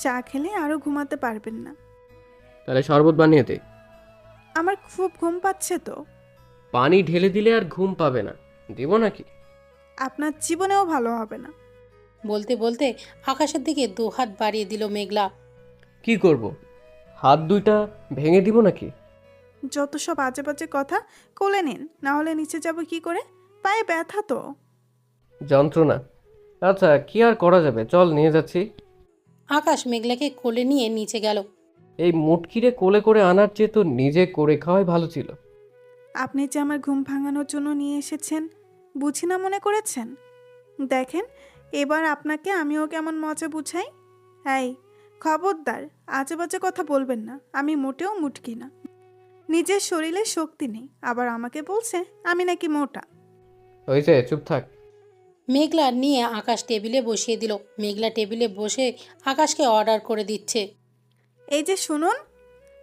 চা খেলে আরও ঘুমাতে পারবেন না। তাহলে শরবত বানিয়ে দে। আমার খুব ঘুম পাচ্ছে তো। পানি ঢেলে দিলে আর ঘুম পাবে না, দিব নাকি? আপনার জীবনেও ভালো হবে না। বলতে বলতে আকাশের দিকে 2 হাত বাড়িয়ে দিল মেঘলা। কি করব? হাত দুইটা ভেঙে দিব নাকি? যত সব আজে বাজে কথা, কোলে নিন, না হলে নিচে যাব কি করে? পায়ে ব্যথা তো। যন্ত্রণা। আচ্ছা, কি আর করা যাবে, চল নিয়ে যাচ্ছি। আকাশ মেঘলাকে কোলে নিয়ে নিচে গেল। এই মুটকিরে কোলে করে আনার চেয়ে তো নিজে করে খাওয়াই ভালো ছিল। আপনি যে আমার ঘুম ভাঙানোর জন্য নিয়ে এসেছেন, বুঝি না মনে করেছেন? দেখেন, এবার আপনাকে আমিও কেমন মজা বুঝাই। এই, খবরদার আজে বাজে কথা বলবেন না। আমি মোটেও মুটকি না। নিজের শরীরে শক্তি নেই, আবার আমাকে বলছে আমি নাকি মোটা। হয়েছে, চুপ থাক। মেঘলা নিয়ে আকাশ টেবিলে বসিয়ে দিল। মেঘলা টেবিলে বসে আকাশকে অর্ডার করে দিচ্ছে। এই যে শুনুন,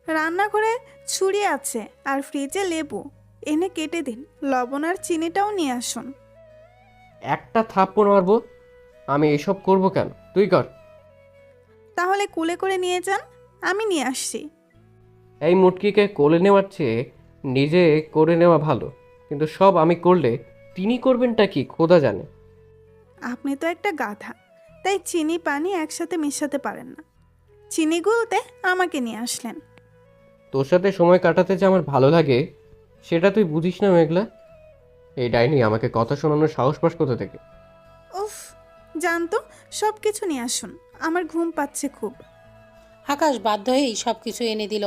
রান্নাঘরে ছুরি আছে আর ফ্রিজে লেবু, এনে কেটে দিন। লবণ আর চিনিটাও নিয়ে আসুন। একটা থাপ্পড় মারবো। আমি এসব করব কেন? তুই কর। তাহলে কুলে করে নিয়ে যান, আমি নিয়ে আসছি। এই মুটকিকে কোলে নেওয়ার চেয়ে নিজে করে নেওয়া ভালো, কিন্তু সব আমি করলে তিনি করবেনটা কি খোদা জানে। আপনি তো একটা গাধা, তাই চিনি পানি একসাথে মেশাতে পারেন না। চিনি গুলতে আমাকে নিয়ে আসলেন। তোর সাথে সময় কাটাতে যে আমার ভালো লাগে সেটা তুই বুঝিস না মেঘলা। এই ডাইনি আমাকে কথা শোনানোর সাহস পাস কোথা থেকে? উফ, জানতো, সব কিছু নিয়ে আসুন, আমার ঘুম পাচ্ছে খুব। আকাশ বাধ্য হয়েই সব কিছু এনে দিল।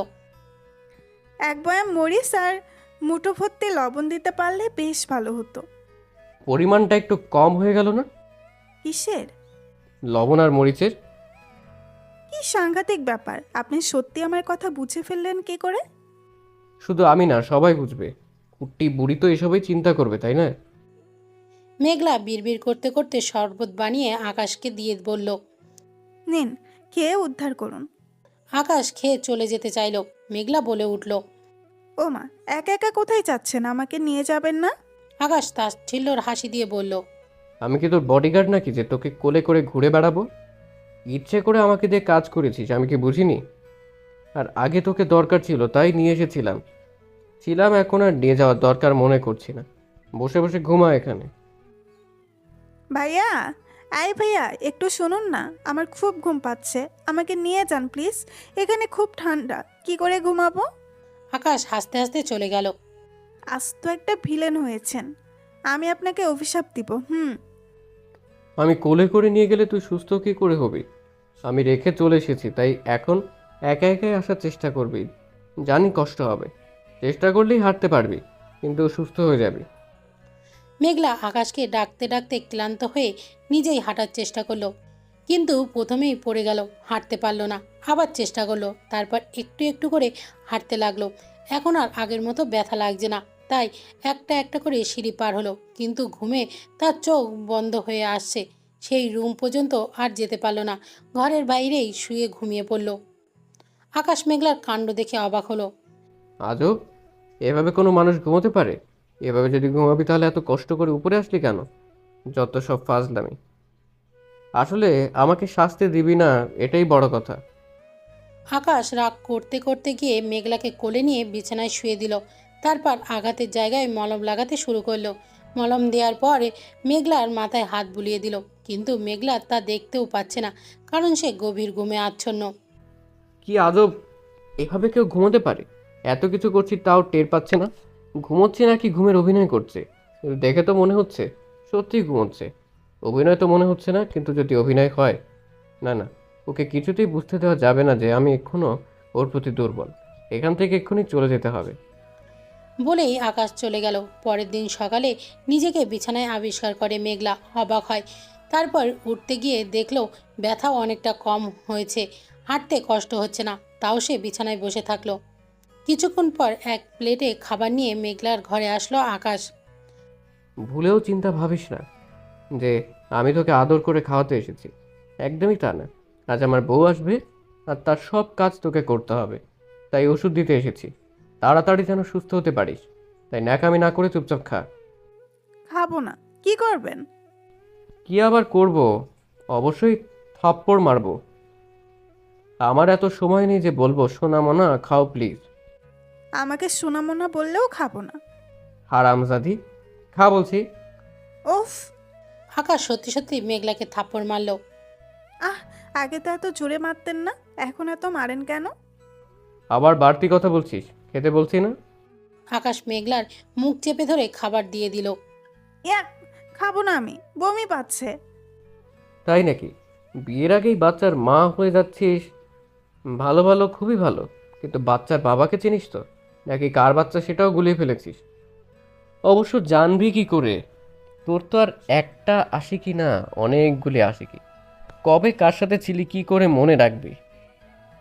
এক বয়াম মরিচ আর মুঠো ভর্তি লবণ দিতে পারলে বেশ ভালো হতো। পরিমাণটা একটু কম হয়ে গেল না? কিসের? লবণ আর মরিচের। কি সাংঘাতিক ব্যাপার, আপনি সত্যি আমার কথা বুঝে ফেললেন কি করে? শুধু আমি না, সবাই বুঝবে। কুট্টি বুড়ি তো এসবই চিন্তা করবে, তাই না? মেঘলা বিড়বিড় করতে করতে শরবত বানিয়ে আকাশকে দিয়ে বলল। নিন, খেয়ে উদ্ধার করুন। আকাশ খেয়ে চলে যেতে চাইল। মেঘলা বলে উঠল। ও মা, একা একা কোথায় যাচ্ছেন? আমাকে নিয়ে যাবেন না? আকাশ তাচ্ছিল্যর হাসি দিয়ে বলল। আমি কি তোর বডিগার্ড নাকি যে তোকে কোলে করে ঘুরে বেড়াবো? ইচ্ছে করে আমাকে দিয়ে কাজ করেছিস, আমি কি বুঝিনি? আর আগে তোকে দরকার ছিল তাই নিয়ে এসেছিলাম। এখন আর নিয়ে যাওয়ার দরকার মনে করছি না। বসে বসে ঘুমা এখানে। ভাইয়া, ভাইয়া, একটু শুনুন না, আমার খুব ঘুম পাচ্ছে, আমাকে নিয়ে যান প্লিজ। এখানে খুব ঠান্ডা, কি করে ঘুমাবো? আকাশ হাসতে হাসতে চলে গেল। আজ তো একটা ভিলেন হয়েছেন, আমি আপনাকে অভিশাপ দিব। আমি কোলে করে নিয়ে গেলে তুই সুস্থ কি করে হবি? আমি রেখে চলে এসেছি, তাই এখন একা একাই আসার চেষ্টা করবি। জানি কষ্ট হবে, চেষ্টা করলেই হাঁটতে পারবি, কিন্তু সুস্থ হয়ে যাবি। মেঘলা আকাশকে ডাকতে ডাকতে ক্লান্ত হয়ে নিজেই হাঁটার চেষ্টা করলো, কিন্তু প্রথমেই পড়ে গেল, হাঁটতে পারলো না। আবার চেষ্টা করলো, তারপর একটু একটু করে হাঁটতে লাগলো। এখন আর আগের মতো ব্যথা লাগছে না, তাই একটা একটা করে সিঁড়ি পার হলো, কিন্তু ঘুমে তার চোখ বন্ধ হয়ে আসছে। সেই রুম পর্যন্ত আর যেতে পারলো না, ঘরের বাইরেই শুয়ে ঘুমিয়ে পড়ল। আকাশ মেঘলার কাণ্ড দেখে অবাক হলো। আজব, এভাবে কোনো মানুষ ঘুমোতে পারে? এভাবে যদি ঘুমাবি তাহলে এত কষ্ট করে উপরে আসলি কেন? যত সব ফাজলামি। আসলে আমাকে শাস্তি দিবি না, এটাই বড় কথা। আকাশ রাগ করতে করতে গিয়ে মেঘলাকে কোলে নিয়ে বিছানায় শুয়ে দিল। তারপর আঘাতের জায়গায় মলম লাগাতে শুরু করলো। মলম দেওয়ার পরে মেঘলার মাথায় হাত বুলিয়ে দিল, কিন্তু মেঘলা তা দেখতেও পাচ্ছে না, কারণ সে গভীর ঘুমে আচ্ছন্ন। কি আজব, এভাবে কেউ ঘুমোতে পারে? এত কিছু করছি তাও টের পাচ্ছে না। ঘুমোচ্ছে নাকি ঘুমের অভিনয় করছে? দেখে তো মনে হচ্ছে সত্যিই ঘুমোচ্ছে। অভিনয় তো মনে হচ্ছে না, কিন্তু যদি অভিনয় হয়, না না, ওকে কিছুতেই বুঝতে দেওয়া যাবে না যে আমি এখনও ওর প্রতি দুর্বল। এখান থেকে এক্ষুনি চলে যেতে হবে। বলেই আকাশ চলে গেল। পরের দিন সকালে নিজেকে বিছানায় আবিষ্কার করে মেঘলা, অবাক হয়। তারপর উঠতে গিয়ে দেখলো ব্যথাও অনেকটা কম হয়েছে, হাঁটতে কষ্ট হচ্ছে না। তাও সে বিছানায় বসে থাকলো। কিছুক্ষণ পর এক প্লেটে খাবার নিয়ে মেঘলার ঘরে আসলো আকাশ। ভুলেও চিন্তা ভাবিস না যে আমি তোকে আদর করে খাওয়াতে এসেছি। একদমই তা না। আজ আমার বউ আসবে, আর তার সব কাজ তোকে করতে হবে। তাই ওষুধ দিতে এসেছি, তাড়াতাড়ি যেন সুস্থ হতে পারিস। তাই ন্যাকামি না করে চুপচাপ খা। খাবো না, কি করবেন? কি আবার করব? অবশ্যই থাপ্পড় মারবো। আমার এত সময় নেই যে বলবো সোনা মোনা খাও প্লিজ। আমাকে সোনামোনা বললেও খাবো না। হারামজাদি, খা বলছি। ওফ! আকাশ সত্যি সত্যি মেঘলাকে থাপ্পড় মারল। আহ, আগে তো এত জোরে মারতেন না, এখন এত মারেন কেন? আবার বাড়তি কথা বলছিস? খেতে বলছি না? আকাশ মেঘলার মুখ চেপে ধরে খাবার দিয়ে দিল। ইয়াক! খাবো না আমি, বমি পাচ্ছে। তাই নাকি? বিয়ের আগেই বাচ্চার মা হয়ে যাচ্ছিস? ভালো ভালো, খুবই ভালো। কিন্তু বাচ্চার বাবাকে চিনিস তো? নাকি কার বাচ্চা সেটাও গুলিয়ে ফেলেছিস? অবশ্য জানবি কি করে? তোর তো আর একটা আশিকি না, অনেকগুলি আশিকি। কবে কার সাথে ছিলি কি করে মনে রাখবি?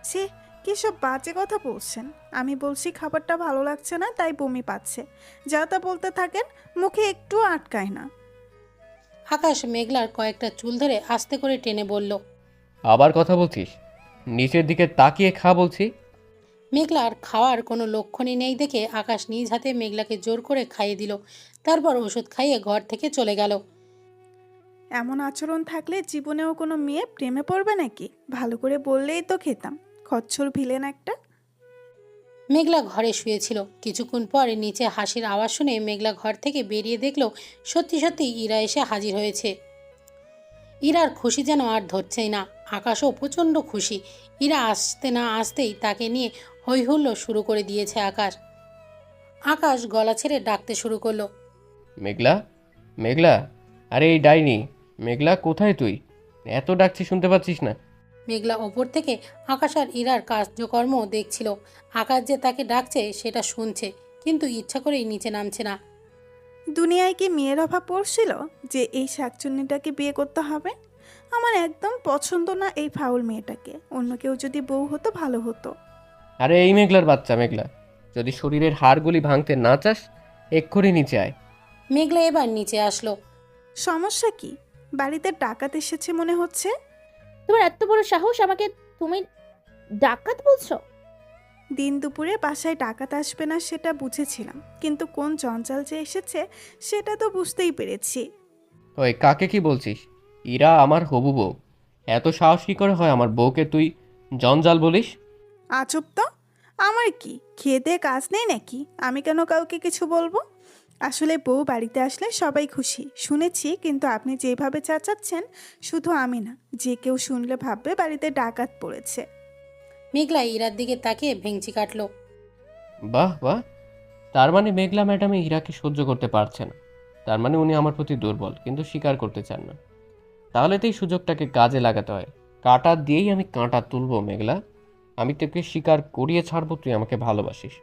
ছি, কি সব বাজে কথা বলছেন? আমি বলছি খাবারটা ভালো লাগছে না, তাই বমি পাচ্ছে। যা তা বলতে থাকেন, মুখে একটু আটকায় না। আকাশ মেঘলার কয়েকটা চুল ধরে আস্তে করে টেনে বলল। আবার কথা বলছিস? নিচের দিকে তাকিয়ে খা বলছি। মেঘলার খাওয়ার কোনো লক্ষণই নেই দেখে আকাশ নিজ হাতে মেঘলাকে জোর করে খাইয়ে দিল। তারপর ওষুধ খাইয়ে ঘর থেকে চলে গেল। এমন আচরণ থাকলে জীবনেও কোনো মেয়ে প্রেমে পড়বে নাকি? ভালো করে বললেই তো খেতাম। খচ্চর ভিলেন একটা। মেঘলা ঘরে শুয়েছিল। কিছুক্ষণ পর নিচে হাসির আওয়াজ শুনে মেঘলা ঘর থেকে বেরিয়ে দেখলো সত্যি সত্যি ইরা এসে হাজির হয়েছে। ইরার খুশি যেন আর ধরছেই না। আকাশও প্রচণ্ড খুশি। ইরা আসতে না আসতেই তাকে নিয়ে হৈ হুল্লোড় শুরু করে দিয়েছে আকাশ। আকাশ গলা ছেড়ে ডাকতে শুরু করলো। মেঘলা, মেঘলা, আরে এই ডাইনি, মেঘলা কোথায় তুই? এত ডাকছি শুনতে পাচ্ছিস না? মেঘলা ওপর থেকে আকাশ আর ইরার কার্যকর্ম দেখছিল। আকাশ যে তাকে ডাকছে সেটা শুনছে, কিন্তু ইচ্ছা করেই নিচে নামছে না। দুনিয়ায় কি মেয়ের অভাব পড়ছিল যে এই শাকচুন্নিটাকে বিয়ে করতে হবে? আমার একদম পছন্দ না এই ফাউল মেয়েটাকে। অন্য কেউ যদি বউ হতো ভালো হতো। আরে এই মেঘলার বাচ্চা মেঘলা, যদি শরীরের হাড়গুলি ভাঙতে না চাস এক্ষুনি নিচে আয়। মেঘলা এবার নিচে আসলো। সমস্যা কি? বাড়িতে ডাকাত এসেছে মনে হচ্ছে। তোমার এত বড় সাহস, আমাকে তুমি ডাকাত বলছো? দিন দুপুরে বাসায় ডাকাত আসবে না সেটা বুঝেছিলাম, কিন্তু কোন জঞ্জাল যে এসেছে সেটা তো বুঝতেই পেরেছি। ওই কাকে কি বলছিস? ইরা আমার হবু বউ। এত সাহস কি করে হয় আমার বউকে তুই জঞ্জাল বলিস? আজব তো। আমার কি খেয়ে দেয়ে কাজ নেই নাকি? আমি কেন কাউকে কিছু বলবো? আসলে বউ বাড়িতে আসলে সবাই খুশি শুনেছি, কিন্তু আপনি যেভাবে চেঁচাচ্ছেন, শুধু আমি না, যে কেউ শুনলে ভাববে বাড়িতে ডাকাত পড়েছে। মেঘলা ইরার দিকে তাকিয়ে ভেঙচি কাটলো। বাহ বাহ, তার মানে মেঘলা ম্যাডামে ইরাকে সহ্য করতে পারছে না। তার মানে উনি আমার প্রতি দুর্বল, কিন্তু স্বীকার করতে চান না। তাহলে তো এই সুযোগটাকে কাজে লাগাতে হয়। কাঁটা দিয়েই আমি কাঁটা তুলবো মেঘলা। আমি তোকে স্বীকার করিয়ে ছাড়বো তুই আমাকে ভালোবাসিস।